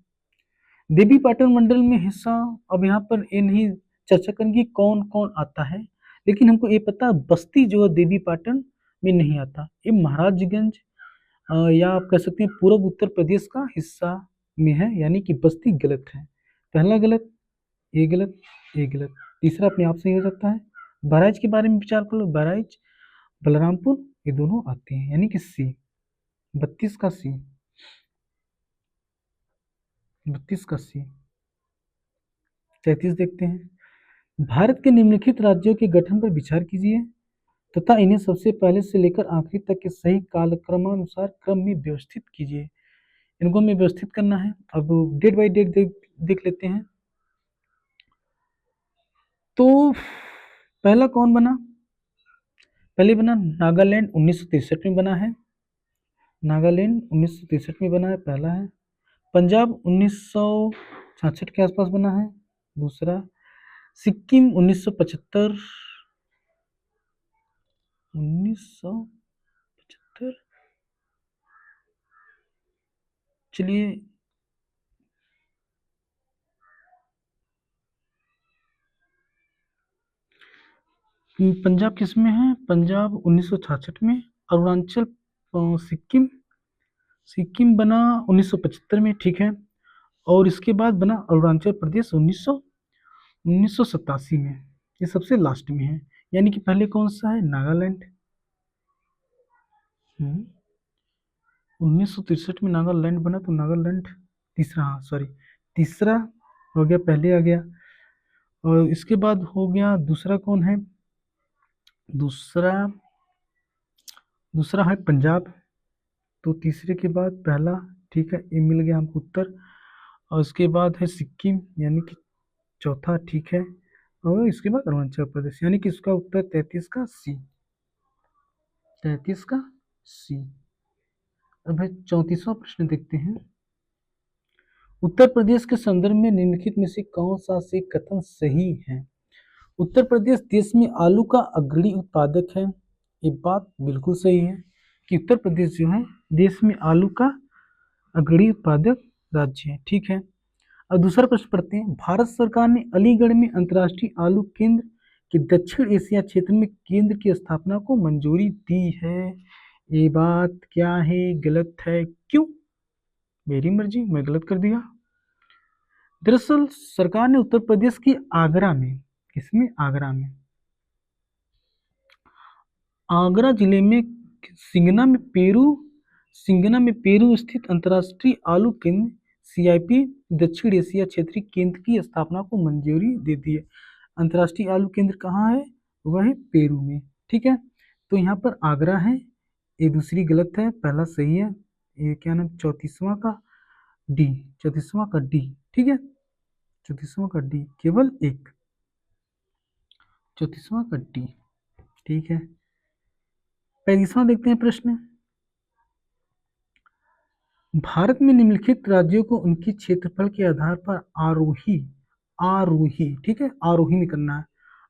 देवी पाटन मंडल में हिस्सा, अब यहाँ पर ये नहीं चर्चा करेंगे कौन कौन आता है, लेकिन हमको ये पता बस्ती जो है देवी पाटन में नहीं आता, ये महाराजगंज या आप कह सकते हैं पूर्व उत्तर प्रदेश का हिस्सा में है, यानी कि बस्ती गलत है। पहला गलत, ये गलत, ये गलत, तीसरा अपने आप सही हो सकता है। बहराइच के बारे में विचार कर लो, बहराइच बलरामपुर ये दोनों आते हैं, यानी कि सी, 32 का सी, 32 का सी। 33 देखते हैं, भारत के निम्नलिखित राज्यों के गठन पर विचार कीजिए तथा इन्हें सबसे पहले से लेकर आखिरी तक के सही कालक्रमानुसार क्रम में व्यवस्थित कीजिए। इनको हमें व्यवस्थित करना है। अब डेट बाई डेट देख लेते हैं। तो पहला कौन बना? पहले बना नागालैंड, 1963 में बना है। नागालैंड 1963 में बना है, पहला है। पंजाब 1966 के आसपास बना है, दूसरा। सिक्किम 1975, 1975, चलिए पंजाब किस में है? पंजाब 1966 में। अरुणाचल सिक्किम बना 1975 में, ठीक है। और इसके बाद बना अरुणाचल प्रदेश 1987 में, ये सबसे लास्ट में है। यानी कि पहले कौन सा है? नागालैंड। 1963 में नागालैंड बना, तो नागालैंड तीसरा, हाँ सॉरी तीसरा हो गया, पहले आ गया। और इसके बाद हो गया दूसरा कौन है? दूसरा है पंजाब, तो तीसरे के बाद पहला, ठीक है, ये मिल गया हमको उत्तर। और इसके बाद है सिक्किम, यानी कि चौथा, ठीक है। और इसके बाद अरुणाचल प्रदेश, यानी कि इसका उत्तर 33 का सी, 33 का सी। अब है 34वां प्रश्न देखते हैं। उत्तर प्रदेश के संदर्भ में निम्नलिखित में से कौन सा से कथन सही है? उत्तर प्रदेश देश में आलू का अग्रणी उत्पादक है। ये बात बिल्कुल सही है कि उत्तर प्रदेश जो है देश में आलू का अग्रणी उत्पादक राज्य है, ठीक है। अब दूसरा प्रश्न पढ़ते हैं। भारत सरकार ने अलीगढ़ में अंतर्राष्ट्रीय आलू केंद्र के दक्षिण एशिया क्षेत्र में केंद्र की स्थापना को मंजूरी दी है। ये बात क्या है, गलत है, क्यों? मेरी मर्जी, मैं गलत कर दिया। दरअसल सरकार ने उत्तर प्रदेश के आगरा में, किसमें? आगरा में, आगरा जिले में सिंगना में पेरू स्थित अंतर्राष्ट्रीय आलू केंद्र सीआईपी दक्षिण एशिया क्षेत्रीय केंद्र की स्थापना को मंजूरी दे दी है। अंतर्राष्ट्रीय आलू केंद्र कहाँ है? वह है पेरू में। ठीक है, तो यहाँ पर आगरा है, ये दूसरी गलत है, पहला सही है। ये क्या नाम? 34वां का डी, 34वां का डी। ठीक है, 34वां का डी, केवल एक, 34वां का डी। ठीक है, 35वां देखते हैं प्रश्न। भारत में निम्नलिखित राज्यों को उनके क्षेत्रफल के आधार पर आरोही, ठीक है, आरोही में करना है।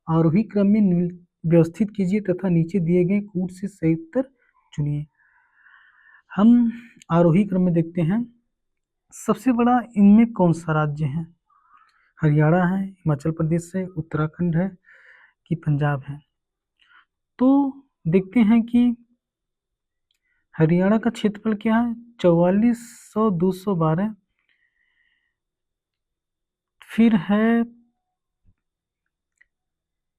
आरोही क्रम में व्यवस्थित कीजिए तथा नीचे दिए गए कूट से सही उत्तर चुनिए। हम आरोही क्रम में देखते हैं। सबसे बड़ा इनमें कौन सा राज्य है? हरियाणा है, हिमाचल प्रदेश है, उत्तराखंड है कि पंजाब है? तो देखते हैं कि हरियाणा का क्षेत्रफल क्या है? 44,212। फिर है,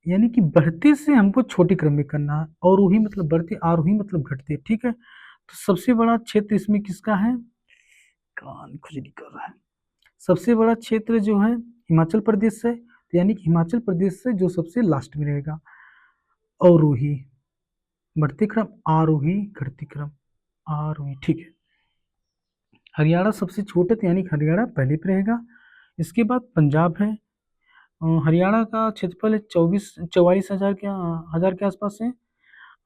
यानी कि बढ़ते से हमको छोटे क्रम में करना है। अवरोही मतलब बढ़ते, आरोही मतलब घटते। ठीक है, तो सबसे बड़ा क्षेत्र इसमें किसका है? कान खुजली कर रहा है। सबसे बड़ा क्षेत्र जो है हिमाचल प्रदेश से, तो यानी कि हिमाचल प्रदेश से जो सबसे लास्ट में रहेगा। अवरोही, बढ़ते क्रम, आरोही, घटते क्रम, आरोही। ठीक है, हरियाणा सबसे छोटा, तो यानी कि हरियाणा पहले पे रहेगा। इसके बाद पंजाब है। हरियाणा का क्षेत्रफल 44,000 के आसपास है।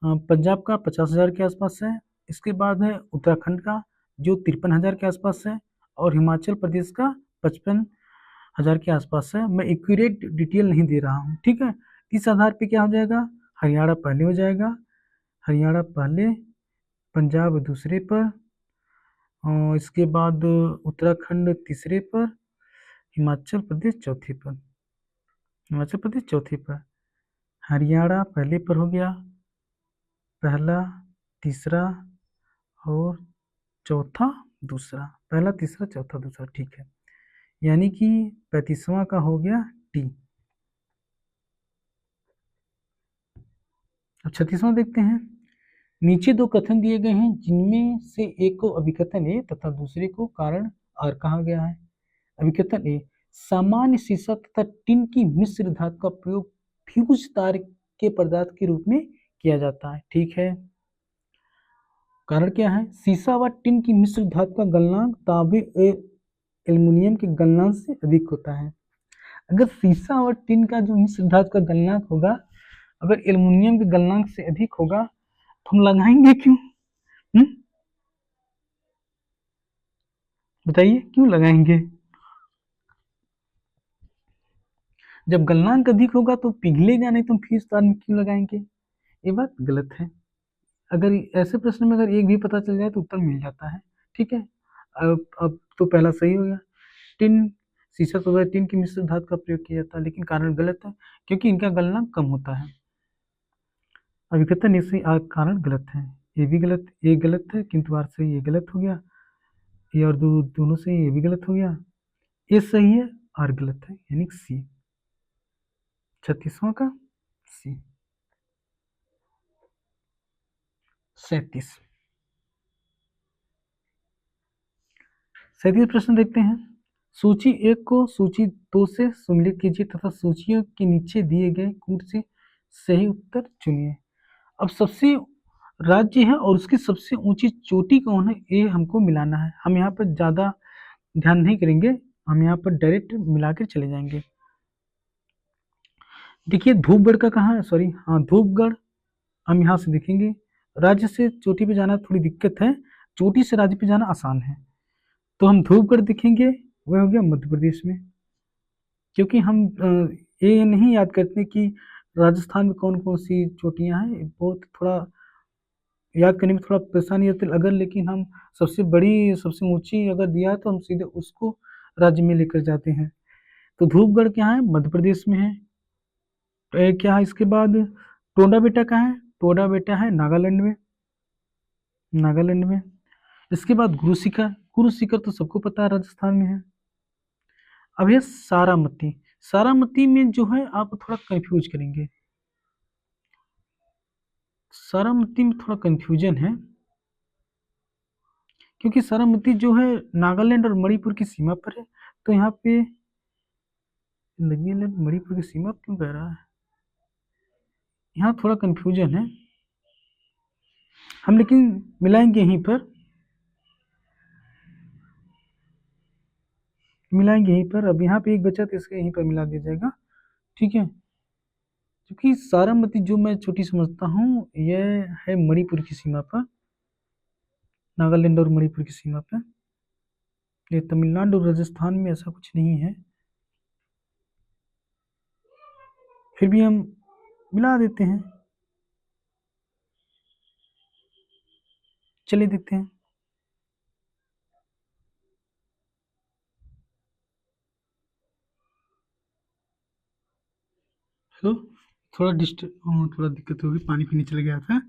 पंजाब का 50,000 के आसपास है। इसके बाद है उत्तराखंड का जो 53,000 के आसपास है, और हिमाचल प्रदेश का 55,000 के आसपास है। मैं एक्यूरेट डिटेल नहीं दे रहा हूँ। ठीक है, इस आधार पे क्या हो जाएगा? हरियाणा पहले हो जाएगा, हरियाणा पहले, पंजाब दूसरे पर, और इसके बाद उत्तराखंड तीसरे पर, हिमाचल प्रदेश चौथे पर, हिमाचल प्रदेश चौथे पर, हरियाणा पहले पर हो गया, पहला, तीसरा और चौथा दूसरा, पहला, तीसरा, चौथा, दूसरा। ठीक है, यानी कि 35वां का हो गया टी। अब 36वां देखते हैं। नीचे दो कथन दिए गए हैं जिनमें से एक को अभिकथन ए तथा दूसरे को कारण आर कहा गया है। अभिकथन ए, सामान्य शीशा तथा टिन की मिश्र धातु का प्रयोग फ्यूज तार के पदार्थ के रूप में किया जाता है। ठीक है, कारण क्या है? शीशा व टिन की मिश्र धातु का गलनांक तांबे एल्युमिनियम के गलनांक से अधिक होता है। अगर शीशा और टिन का जो मिश्र धातु का गलनांक होगा, अगर एल्युमिनियम के गलनांक से अधिक होगा, तो हम लगाएंगे क्यों? बताइए, क्यों लगाएंगे? जब गलनांक अधिक होगा तो पिघलेगा नहीं, तो फ्यूज तार में क्यों लगाएंगे? ये बात गलत है। अगर ऐसे प्रश्न में अगर एक भी पता चल जाए तो उत्तर मिल जाता है। ठीक है, अब तो पहला सही हो गया। टिन, शीशा तो टिन की मिश्र धातु का प्रयोग किया जाता है, लेकिन कारण गलत है क्योंकि इनका गलनांक कम होता है। अभिकथन इसी कारण गलत है। ये भी गलत, ये गलत है, किंतु आर सही, ये गलत हो गया। ये और दोनों से ये भी गलत हो गया। ये सही है, आर गलत है, यानी सी। 36वां का सी। 37 प्रश्न देखते हैं। सूची 1 को सूची 2 से सम्मिलित कीजिए तथा सूचियों के नीचे दिए गए कूट से सही उत्तर चुनिए। अब सबसे राज्य है और उसकी सबसे ऊंची चोटी कौन है, ये हमको मिलाना है। हम यहाँ पर ज्यादा ध्यान नहीं करेंगे, हम यहाँ पर डायरेक्ट मिलाकर चले जाएंगे। देखिए धूपगढ़ का कहाँ है, सॉरी, हाँ धूपगढ़ हम यहाँ से देखेंगे। राज्य से चोटी पे जाना थोड़ी दिक्कत है, चोटी से राज्य पे जाना आसान है। तो हम धूपगढ़ देखेंगे, वह हो गया मध्य प्रदेश में। क्योंकि हम ये नहीं याद करते कि राजस्थान में कौन कौन सी चोटियाँ हैं, बहुत थोड़ा याद करने में थोड़ा परेशानी होती है। अगर लेकिन हम सबसे बड़ी, सबसे ऊंची अगर दिया है तो हम सीधे उसको राज्य में लेकर जाते हैं। तो धूपगढ़ क्या है, मध्य प्रदेश में है। तो एक क्या है, इसके बाद टोडा बेटा कहाँ है, टोडा बेटा है नागालैंड में, नागालैंड में। इसके बाद गुरु शिखर, गुरु शिखर तो सबको पता है राजस्थान में है। अब है सारामती, सारामती में जो है आप थोड़ा कंफ्यूज करेंगे, सारामती में थोड़ा कंफ्यूजन है, क्योंकि सारामती जो है नागालैंड और मणिपुर की सीमा पर है। तो यहाँ पे नागालैंड मणिपुर की सीमा क्यों कह रहा है, यहाँ थोड़ा कंफ्यूजन है, हम लेकिन मिलाएंगे यहीं पर, मिलाएंगे यहीं पर। अब यहाँ पे एक बचा तो इसका यहीं पर मिला दिया जाएगा, ठीक है। क्योंकि सारामती जो मैं छोटी समझता हूँ यह है मणिपुर की सीमा पर, नागालैंड और मणिपुर की सीमा पर। ये तमिलनाडु और राजस्थान में ऐसा कुछ नहीं है, फिर भी हम मिला देते हैं, चलिए देखते हैं। हेलो, थोड़ा दिक्कत होगी, पानी पीने चला गया था।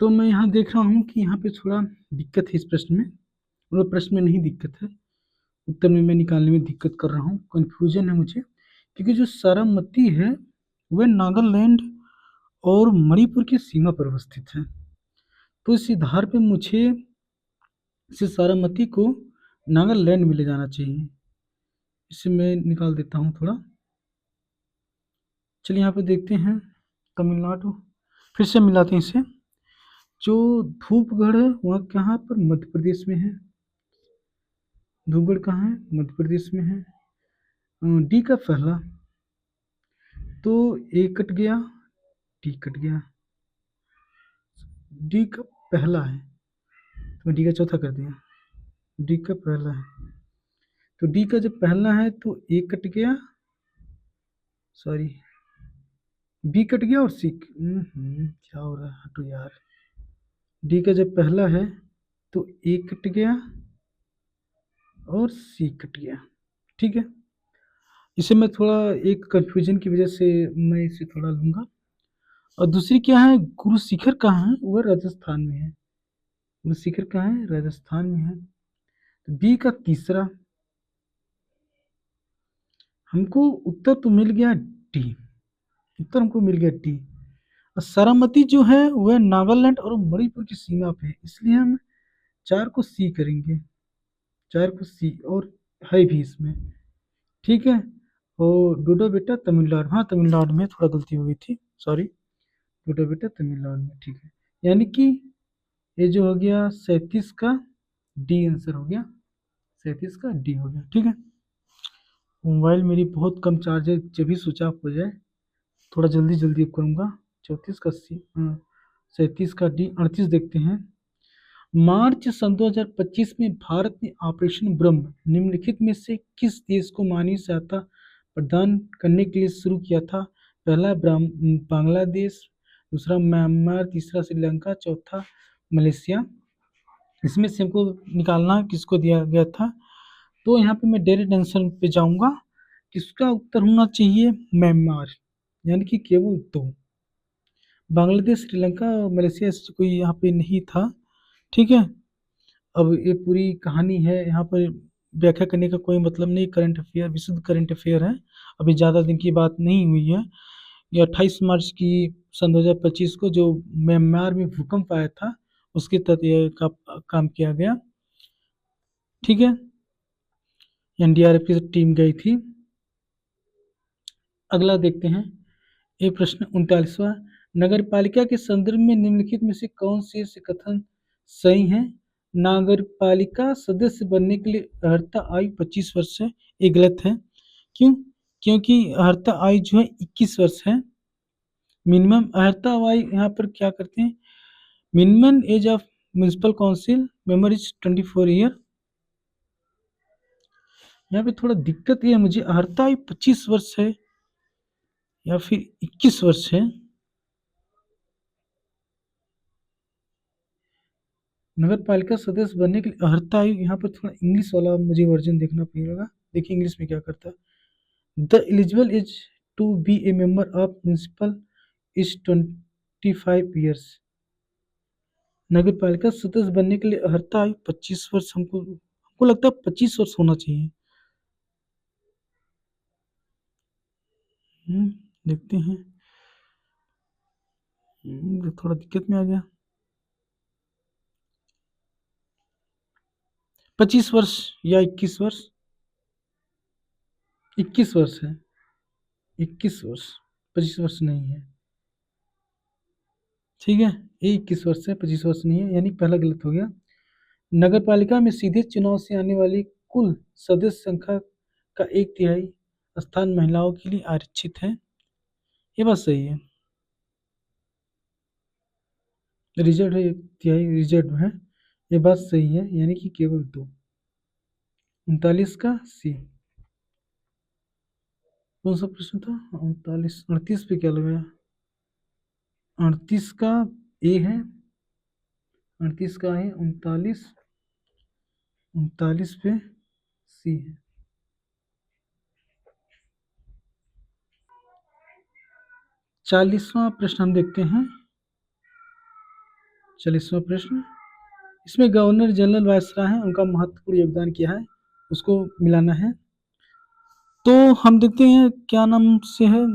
तो मैं यहाँ देख रहा हूँ कि यहाँ पे थोड़ा दिक्कत है इस प्रश्न में, मतलब प्रश्न में नहीं दिक्कत है, उत्तर में मैं निकालने में दिक्कत कर रहा हूँ, कंफ्यूजन है मुझे। क्योंकि जो सारामती है वह नागालैंड और मणिपुर की सीमा पर अवस्थित है। तो इस आधार पे मुझे इस सारामती को नागालैंड में ले जाना चाहिए। इसे मैं निकाल देता हूँ थोड़ा। चलिए यहाँ पे देखते हैं तमिलनाडु, फिर से मिलाते हैं इसे। जो धूपगढ़ है वह कहाँ पर, मध्य प्रदेश में है। धूपगढ़ कहाँ है, मध्य प्रदेश में है। डी का पहला, तो ए कट गया, डी कट गया, डी का पहला है तो डी का चौथा कर दिया, डी का पहला है तो डी का जब पहला है तो ए कट गया, सॉरी बी कट गया और सी, क्या हो रहा है, हटो यार। डी का जब पहला है तो ए कट गया और सी कट गया, ठीक है। इसे मैं थोड़ा एक कंफ्यूजन की वजह से मैं इसे थोड़ा लूंगा। और दूसरी क्या है, गुरु शिखर कहाँ है, वह राजस्थान में है। गुरु शिखर कहाँ है, राजस्थान में है। तो बी का तीसरा, हमको उत्तर तो मिल गया डी, उत्तर हमको मिल गया डी। और सारामती जो है वह नागालैंड और मणिपुर की सीमा पे है, इसलिए हम चार को सी करेंगे, चार को सी, और है भी इसमें, ठीक है। और डोडा बेटा तमिलनाडु, हाँ तमिलनाडु में थोड़ा गलती हो गई थी, सॉरी, डोडा बेटा तमिलनाडु में, ठीक है। यानी कि ये जो हो गया 37 का डी आंसर हो गया, 37 का डी हो गया, ठीक है। मोबाइल मेरी बहुत कम चार्ज है, जब भी स्विच ऑफ हो जाए थोड़ा जल्दी जल्दी करूँगा। 34 का सी, हाँ 37 का डी। 38 देखते हैं। मार्च सन 2025 में भारत ने ऑपरेशन ब्रह्म निम्नलिखित में से किस देश को मानवीय सहायता प्रदान करने के लिए शुरू किया था। पहला बांग्लादेश, दूसरा म्यांमार, तीसरा श्रीलंका, चौथा मलेशिया। इसमें से हमको निकालना किसको दिया गया था। तो यहाँ पे मैं डायरेक्ट आंसर पे जाऊंगा, किसका उत्तर होना चाहिए म्यांमार, यानी कि केवल दो, बांग्लादेश श्रीलंका और मलेशिया से कोई यहाँ पे नहीं था, ठीक है। अब ये पूरी कहानी है, यहाँ पर व्याख्या करने का कोई मतलब नहीं, करंट अफेयर विशुद्ध करंट अफेयर है, अभी ज़्यादा दिन की बात नहीं हुई है। ये 28 मार्च की सन 2025 को जो म्यांमार में भूकंप आया था उसके तहत यह काम किया गया, ठीक है। एनडीआरएफ की टीम गई थी। अगला देखते हैं, ये प्रश्न 39वां, नगर पालिका के संदर्भ में निम्नलिखित में से कौन से कथन सही है। नगर पालिका सदस्य बनने के लिए अर्हता आयु 25 वर्ष है, ये गलत है। क्यों, क्योंकि अर्हता आयु जो है 21 वर्ष है। मिनिमम अर्हता आयु यहाँ पर क्या करते हैं, minimum age of municipal council member is 24 year. यहाँ पे थोड़ा दिक्कत ये है मुझे, अर्हता आयु 25 वर्ष है या फिर 21 वर्ष है। नगर पालिका सदस्य बनने के लिए अर्हता आयु, यहाँ पर थोड़ा इंग्लिश वाला मुझे वर्जन देखना पड़ेगा। देखिए इंग्लिश में क्या करता है। The eligible age to be a member of municipal is 25 years. नगर पालिका सदस्य बनने के लिए अर्हता आयु 25 वर्ष, हमको लगता है 25 वर्ष होना चाहिए। देखते हैं। थोड़ा दिक्कत में आ गया। 25 वर्ष या 21 वर्ष? 21 वर्ष है। 21 वर्ष, 25 वर्ष नहीं है। ठीक है, ये 21 वर्ष है, 25 वर्ष नहीं है, यानी पहला गलत हो गया। नगर पालिका में सीधे चुनाव से आने वाली कुल सदस्य संख्या का 1/3 स्थान महिलाओं के लिए आरक्षित है। ये बात सही है। रिजर्व है, 1/3 रिजर्व है। ये बात सही है, यानी कि केवल 2। 39 का सी। कौन सा प्रश्न था? 39, 38 पे क्या लगाया? 38 का ए है, 38 का है, 39 पे सी है। 40वां प्रश्न हम देखते हैं। 40वां प्रश्न, इसमें गवर्नर जनरल वायसराय हैं, उनका महत्वपूर्ण योगदान क्या है, उसको मिलाना है। तो हम देखते हैं क्या नाम से है।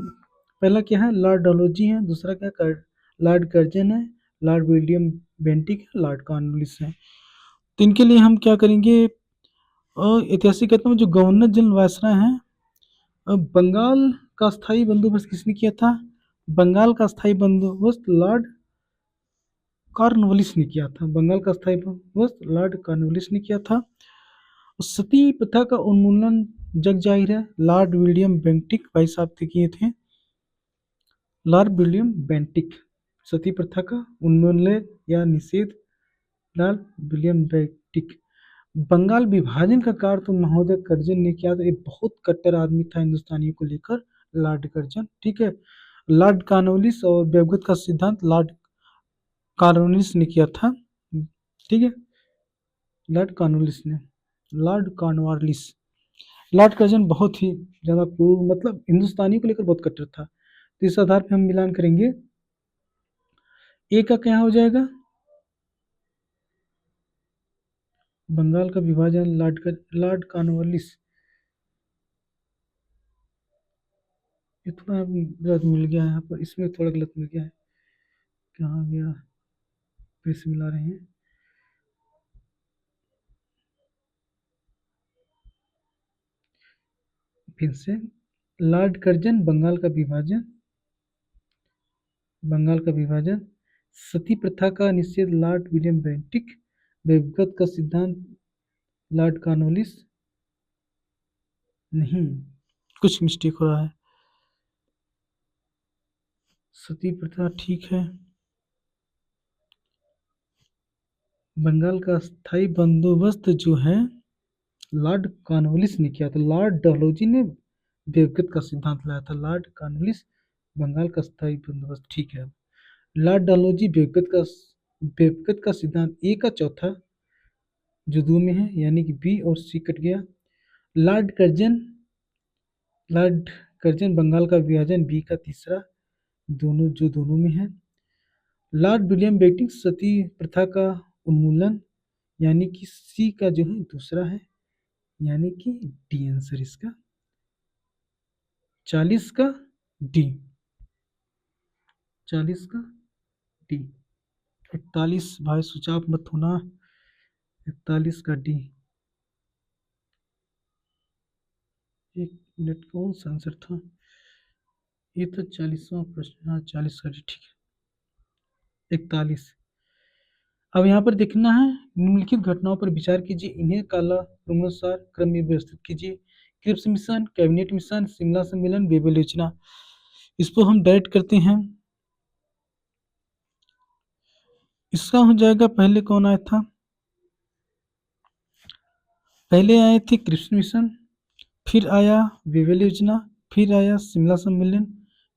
पहला क्या है? लॉर्ड डलहौजी है। दूसरा क्या है? लॉर्ड कर्जन है। लॉर्ड विलियम बेंटिक है। लॉर्ड कॉर्नवालिस है। तो इनके लिए हम क्या करेंगे? ऐतिहासिक कहते हैं जो गवर्नर जनरल वायसराय हैं, बंगाल का स्थायी बंदोबस्त किसने किया था? बंगाल का स्थायी बंदोबस्त लॉर्ड कॉर्नवालिस ने किया था। बंगाल का स्थायी बंदोबस्त लॉर्ड कॉर्नवालिस ने किया था। सती प्रथा का उन्मूलन जग जाहिर है लॉर्ड विलियम बेंटिक भाई साहब थे किए थे। Lord William Bentinck. सती प्रथा का उन्मूलन या निषेध लॉर्ड विलियम बेंटिक। बंगाल विभाजन का कार्य तो महोदय कर्जन ने किया था। एक बहुत कट्टर आदमी था हिंदुस्तानियों को लेकर, लॉर्ड कर्जन। ठीक है। लॉर्ड कॉर्नवालिस और बेवगत का सिद्धांत लॉर्ड कॉर्नवालिस ने किया था। ठीक है, लॉर्ड कॉर्नवालिस ने। Lord Cornwallis. लॉर्ड कर्जन बहुत ही ज्यादा क्रूर, मतलब हिंदुस्तानियों को लेकर बहुत कट्टर था। तो इस आधार पर हम मिलान करेंगे। ए का क्या हो जाएगा? बंगाल का विभाजन लॉर्ड कॉर्नवालिस। ये थोड़ा गलत मिल गया है यहाँ पर, इसमें थोड़ा गलत मिल गया है। कहाँ गया? फिर से मिला रहे हैं। फिर से लॉर्ड कर्जन, बंगाल का विभाजन, बंगाल का विभाजन, सती प्रथा का निषेध लॉर्ड विलियम बेंटिक, बेवगत का सिद्धांत लॉर्ड कॉर्नवालिस। नहीं, कुछ मिस्टेक हो रहा है। सती प्रथा ठीक है। बंगाल का स्थायी बंदोबस्त जो है लॉर्ड कॉर्नवालिस ने किया था। लॉर्ड डलहौजी ने बेवगत का सिद्धांत लाया था। लॉर्ड कॉर्नवालिस, बंगाल का स्थायी बंदोबस्त। ठीक है। लॉर्ड डलहौजी, बेवगत का सिद्धांत। ए का चौथा जो दो में है, यानी कि बी और सी कट गया। Lord Curzon, lord Curzon Bengal का विभाजन, बी का तीसरा, दोनों जो दोनों में है। लॉर्ड विलियम बेंटिक, सती प्रथा का उन्मूलन, यानी कि सी का जो है दूसरा है, यानी कि डी आंसर इसका। 40 का डी। 40 का डी। 41 भाई स्विच ऑफ मत होना। 41 का डी। एक मिनट, कौन सा आंसर था? ये तो 40वां प्रश्न। हाँ, 40 का डी ठीक है। 41। अब यहाँ पर देखना है, निम्नलिखित घटनाओं पर विचार कीजिए, इन्हें कालानुसार क्रम में व्यवस्थित कीजिए। Cripps mission, cabinet mission, Shimla सम्मेलन, बेबल योजना। इसको हम डायरेक्ट करते हैं। इसका हो जाएगा, पहले कौन आया था? पहले आए थे क्रिप्स मिशन, फिर आया बेबल योजना, फिर आया शिमला सम्मेलन,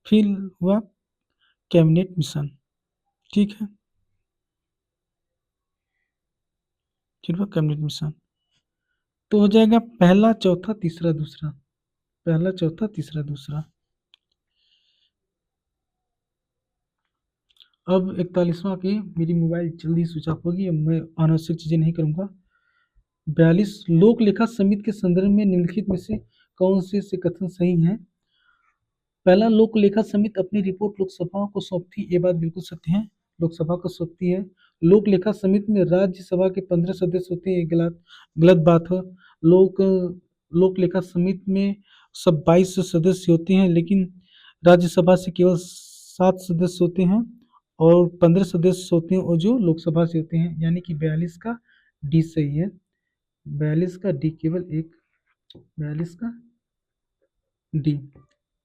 फिर हुआ कैबिनेट मिशन। ठीक है। फिर वह कैबिनेट मिशन। तो हो जाएगा पहला चौथा तीसरा दूसरा, पहला चौथा तीसरा दूसरा। अब 41वां की मेरी मोबाइल जल्दी स्विच ऑफ होगी, अब मैं अनावश्यक चीजें नहीं करूंगा। 42 लोक लेखा समिति के संदर्भ में निम्नलिखित में से कौन से कथन सही हैं? पहला, लोक लेखा समिति अपनी रिपोर्ट लोकसभा को सौंपती, ये बात बिल्कुल सत्य है, लोकसभा को सौंपती है। लोक लेखा समिति में राज्यसभा के 15 सदस्य होते हैं, ये गलत गलत बात है। लोक लोक लेखा समिति में सब 22 सदस्य होते हैं, लेकिन राज्यसभा से केवल 7 सदस्य होते हैं और 15 सदस्य होते हैं और जो लोकसभा से होते हैं, यानी कि 42 का डी सही है। 42 का डी केवल एक, 42 का डी।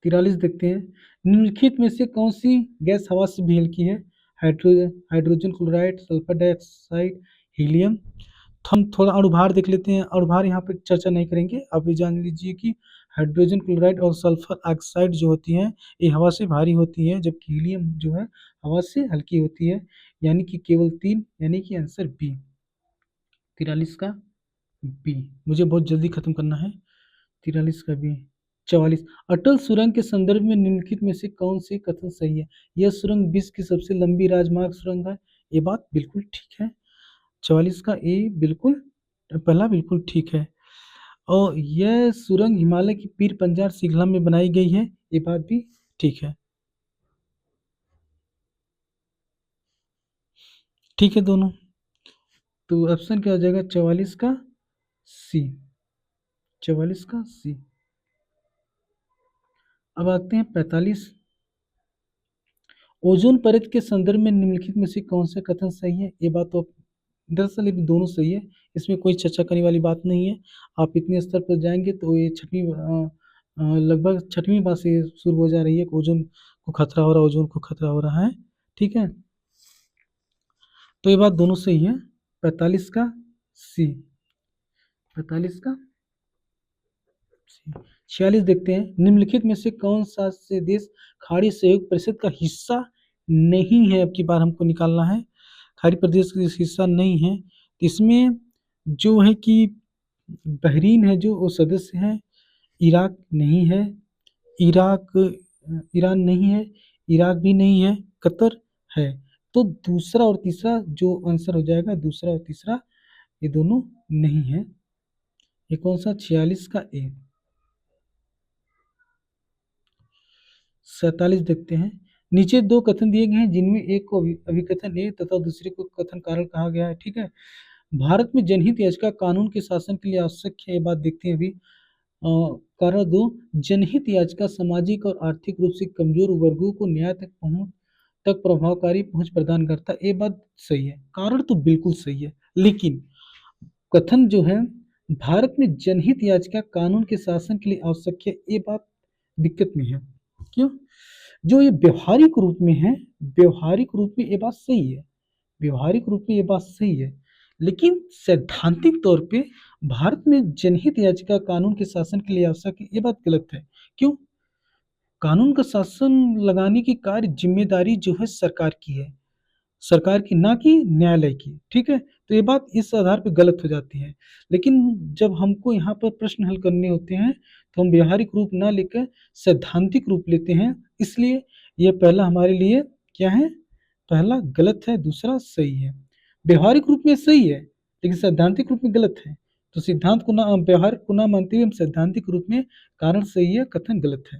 43 देखते हैं, निम्नलिखित में से कौन सी गैस हवा से भी हल्की है? Hydrogen chloride, sulphur dioxide, helium. तो हम थोड़ा अणुभार देख लेते हैं, अणुभार यहाँ पे चर्चा नहीं करेंगे। आप ये जान लीजिए कि हाइड्रोजन क्लोराइड और सल्फर ऑक्साइड जो होती हैं ये हवा से भारी होती है, जबकि हीलियम जो है हवा से हल्की होती है, यानी कि केवल 3, यानी कि आंसर बी। 43 का बी। मुझे बहुत जल्दी खत्म करना है। 43 का बी। 44, अटल सुरंग के संदर्भ में निम्नलिखित में से कौन से कथन सही है? यह सुरंग विश्व की सबसे लंबी राजमार्ग सुरंग है, ये बात बिल्कुल ठीक है। 44 का ए बिल्कुल पहला बिल्कुल ठीक है। और यह सुरंग हिमालय की पीर पंजाल श्रृंखला में बनाई गई है, ये बात भी ठीक है। ठीक है दोनों। तो ऑप्शन क्या हो जाएगा? 44 का सी। 44 का सी। अब आते हैं 45, ओजोन परत के संदर्भ में निम्नलिखित में से कौन सा कथन सही है? ये बात तो दरअसल ये दोनों सही है, इसमें कोई चर्चा करने वाली बात नहीं है। आप इतने स्तर पर जाएंगे तो ये छठवीं लगभग छठवीं बार से शुरू हो जा रही है, ओजोन को खतरा हो रहा है, ओजोन को खतरा हो रहा है। ठीक है, तो ये बात दोनों सही है। 45 का सी। 45 का सी। 46 देखते हैं, निम्नलिखित में से कौन सा से देश खाड़ी सहयोग परिषद का हिस्सा नहीं है? अब की बार हमको निकालना है, खाड़ी प्रदेश का हिस्सा नहीं है। इसमें जो है कि बहरीन है जो वो सदस्य है, इराक नहीं है, ईरान नहीं है, इराक भी नहीं है, कतर है। तो दूसरा और तीसरा जो आंसर हो जाएगा, दूसरा और तीसरा ये दोनों नहीं है। ये कौन सा? 46 का ए। 47 देखते हैं, नीचे दो कथन दिए गए हैं जिनमें एक को अभिकथन ए तथा दूसरे को कथन कारण कहा गया है। ठीक है, भारत में जनहित याचिका कानून के शासन के लिए आवश्यक है, ये बात देखते हैं अभी। कारण 2, जनहित याचिका सामाजिक और आर्थिक रूप से कमजोर वर्गों को न्याय तक प्रभावकारी पहुंच प्रदान करता है, ये बात सही है। कारण तो बिल्कुल सही है, लेकिन कथन जो है भारत में जनहित याचिका कानून के शासन के लिए आवश्यक है, ये बात दिक्कत में है। क्यों? जो ये व्यवहारिक रूप में है, व्यवहारिक रूप में ये बात सही है, व्यवहारिक रूप में ये बात सही है, लेकिन सैद्धांतिक तौर पे भारत में जनहित याचिका कानून के शासन के लिए आवश्यक है, ये बात गलत है। क्यों? कानून का शासन लगाने की कार्य जिम्मेदारी जो है सरकार की है, सरकार की, ना कि न्यायालय की। ठीक है, तो ये बात इस आधार पर गलत हो जाती है। लेकिन जब हमको यहाँ पर प्रश्न हल करने होते हैं तो हम व्यवहारिक रूप ना लेकर सैद्धांतिक रूप लेते हैं, इसलिए यह पहला हमारे लिए क्या है? पहला गलत है, दूसरा सही है। व्यवहारिक रूप में सही है लेकिन सैद्धांतिक रूप में गलत है, तो सिद्धांत को ना, व्यवहार को ना मानते हुए हम सैद्धांतिक रूप में कारण सही है, कथन गलत है।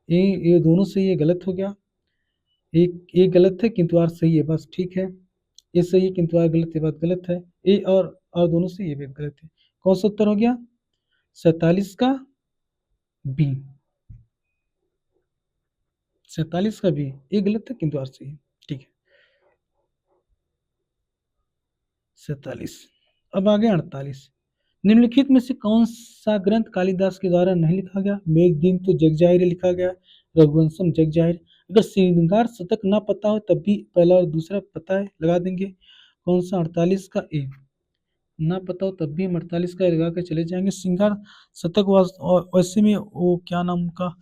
ये दोनों सही है, गलत हो गया। एक गलत है किंतु आर सही है, बस ठीक है। ये सही है किंतु आर गलत है, बात गलत है। ए और दोनों सही है, बात गलत है। कौन सा उत्तर हो गया? 47 का बी। 47 का बी, ये गलत है किंतु आर सही है। ठीक है, 47। अब आ गया 48, निम्नलिखित में से कौन सा ग्रंथ कालिदास के द्वारा नहीं लिखा गया? मेघदूत तो जग जाहिर लिखा गया, रघुवंशम जग जाहिर। अगर श्रृंगार शतक ना पता हो तब भी पहला और दूसरा पता है, लगा देंगे। कौन सा? 48 का ए। ना पता हो तब भी हम 48 का लगा के चले जाएंगे। श्रृंगार शतक वैसे में वो क्या नाम, उनका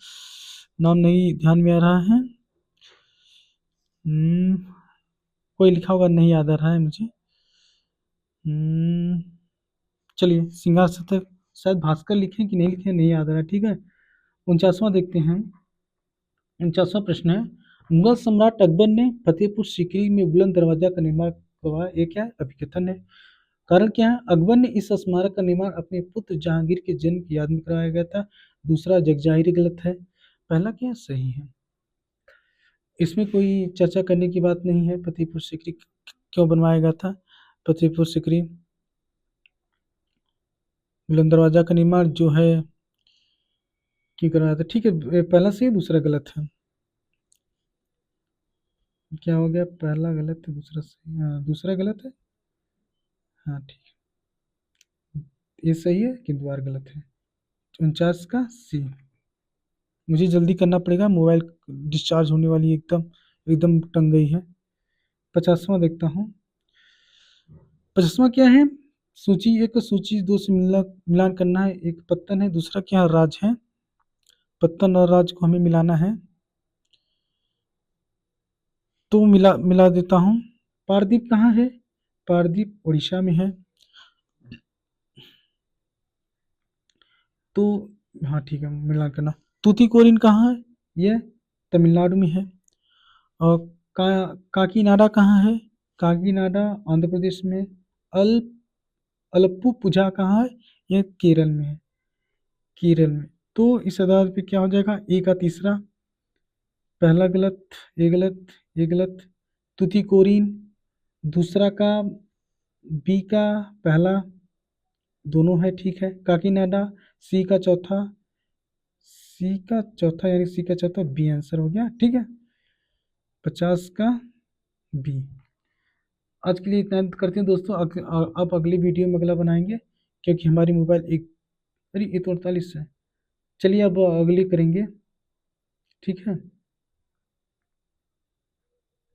नाम नहीं ध्यान में आ रहा है। कोई लिखा होगा, नहीं याद आ रहा है मुझे। चलिए श्रृंगार शतक शायद भास्कर लिखे कि नहीं लिखे, नहीं याद आ रहा। ठीक है, 49वां देखते हैं। 49वां प्रश्न है, मुगल सम्राट अकबर ने फतेहपुर सीकरी में बुलंद दरवाजा का निर्माण करवाया, ये क्या है? अभिकथन है। कारण क्या है? अकबर ने इस स्मारक का निर्माण अपने पुत्र जहांगीर के जन्म की याद में कराया गया था। दूसरा जगजाहिर गलत है। पहला क्या सही है? इसमें कोई चर्चा करने की बात नहीं है। फतेहपुर सीकरी क्यों बनवाया गया था? फतेहपुर सीकरी बुलंद दरवाजा का निर्माण जो है क्यों करवाया था? ठीक है, पहला सही है, दूसरा गलत है। क्या हो गया? पहला गलत है, दूसरा सही। हाँ, दूसरा गलत है। हाँ ठीक है, ये सही है कि द्वार गलत है। 49 का सी। मुझे जल्दी करना पड़ेगा, मोबाइल डिस्चार्ज होने वाली है, एकदम एकदम टंग गई है। 50वां देखता हूँ। 50वां क्या है? सूची एक, सूची दो से मिलान करना है। एक पत्तन है, दूसरा क्या राज है? पत्तन और राज को हमें मिलाना है, तो मिला मिला देता हूँ। पारदीप कहाँ है? पारदीप उड़ीसा में है। तो हाँ ठीक है, मिलान करना। तूतीकोरिन कहाँ है? ये तमिलनाडु में है। और काकीनाडा कहाँ है? काकीनाडा आंध्र प्रदेश में। अल अलप्पू पूजा कहाँ है? ये केरल में है। केरल में। तो इस आधार पे क्या हो जाएगा? ए का तीसरा, पहला गलत, ये गलत, ये गलत। तुतीकोरिन दूसरा का, बी का पहला, दोनों है ठीक है। काकीनाडा सी का चौथा, सी का चौथा यानी सी का चौथा बी आंसर हो गया। ठीक है, 50 का बी। आज के लिए इतना करते हैं दोस्तों। अब अगली वीडियो में अगला बनाएंगे, क्योंकि हमारी मोबाइल एक, अरे ये तो 48 है। चलिए अब अगली करेंगे। ठीक है।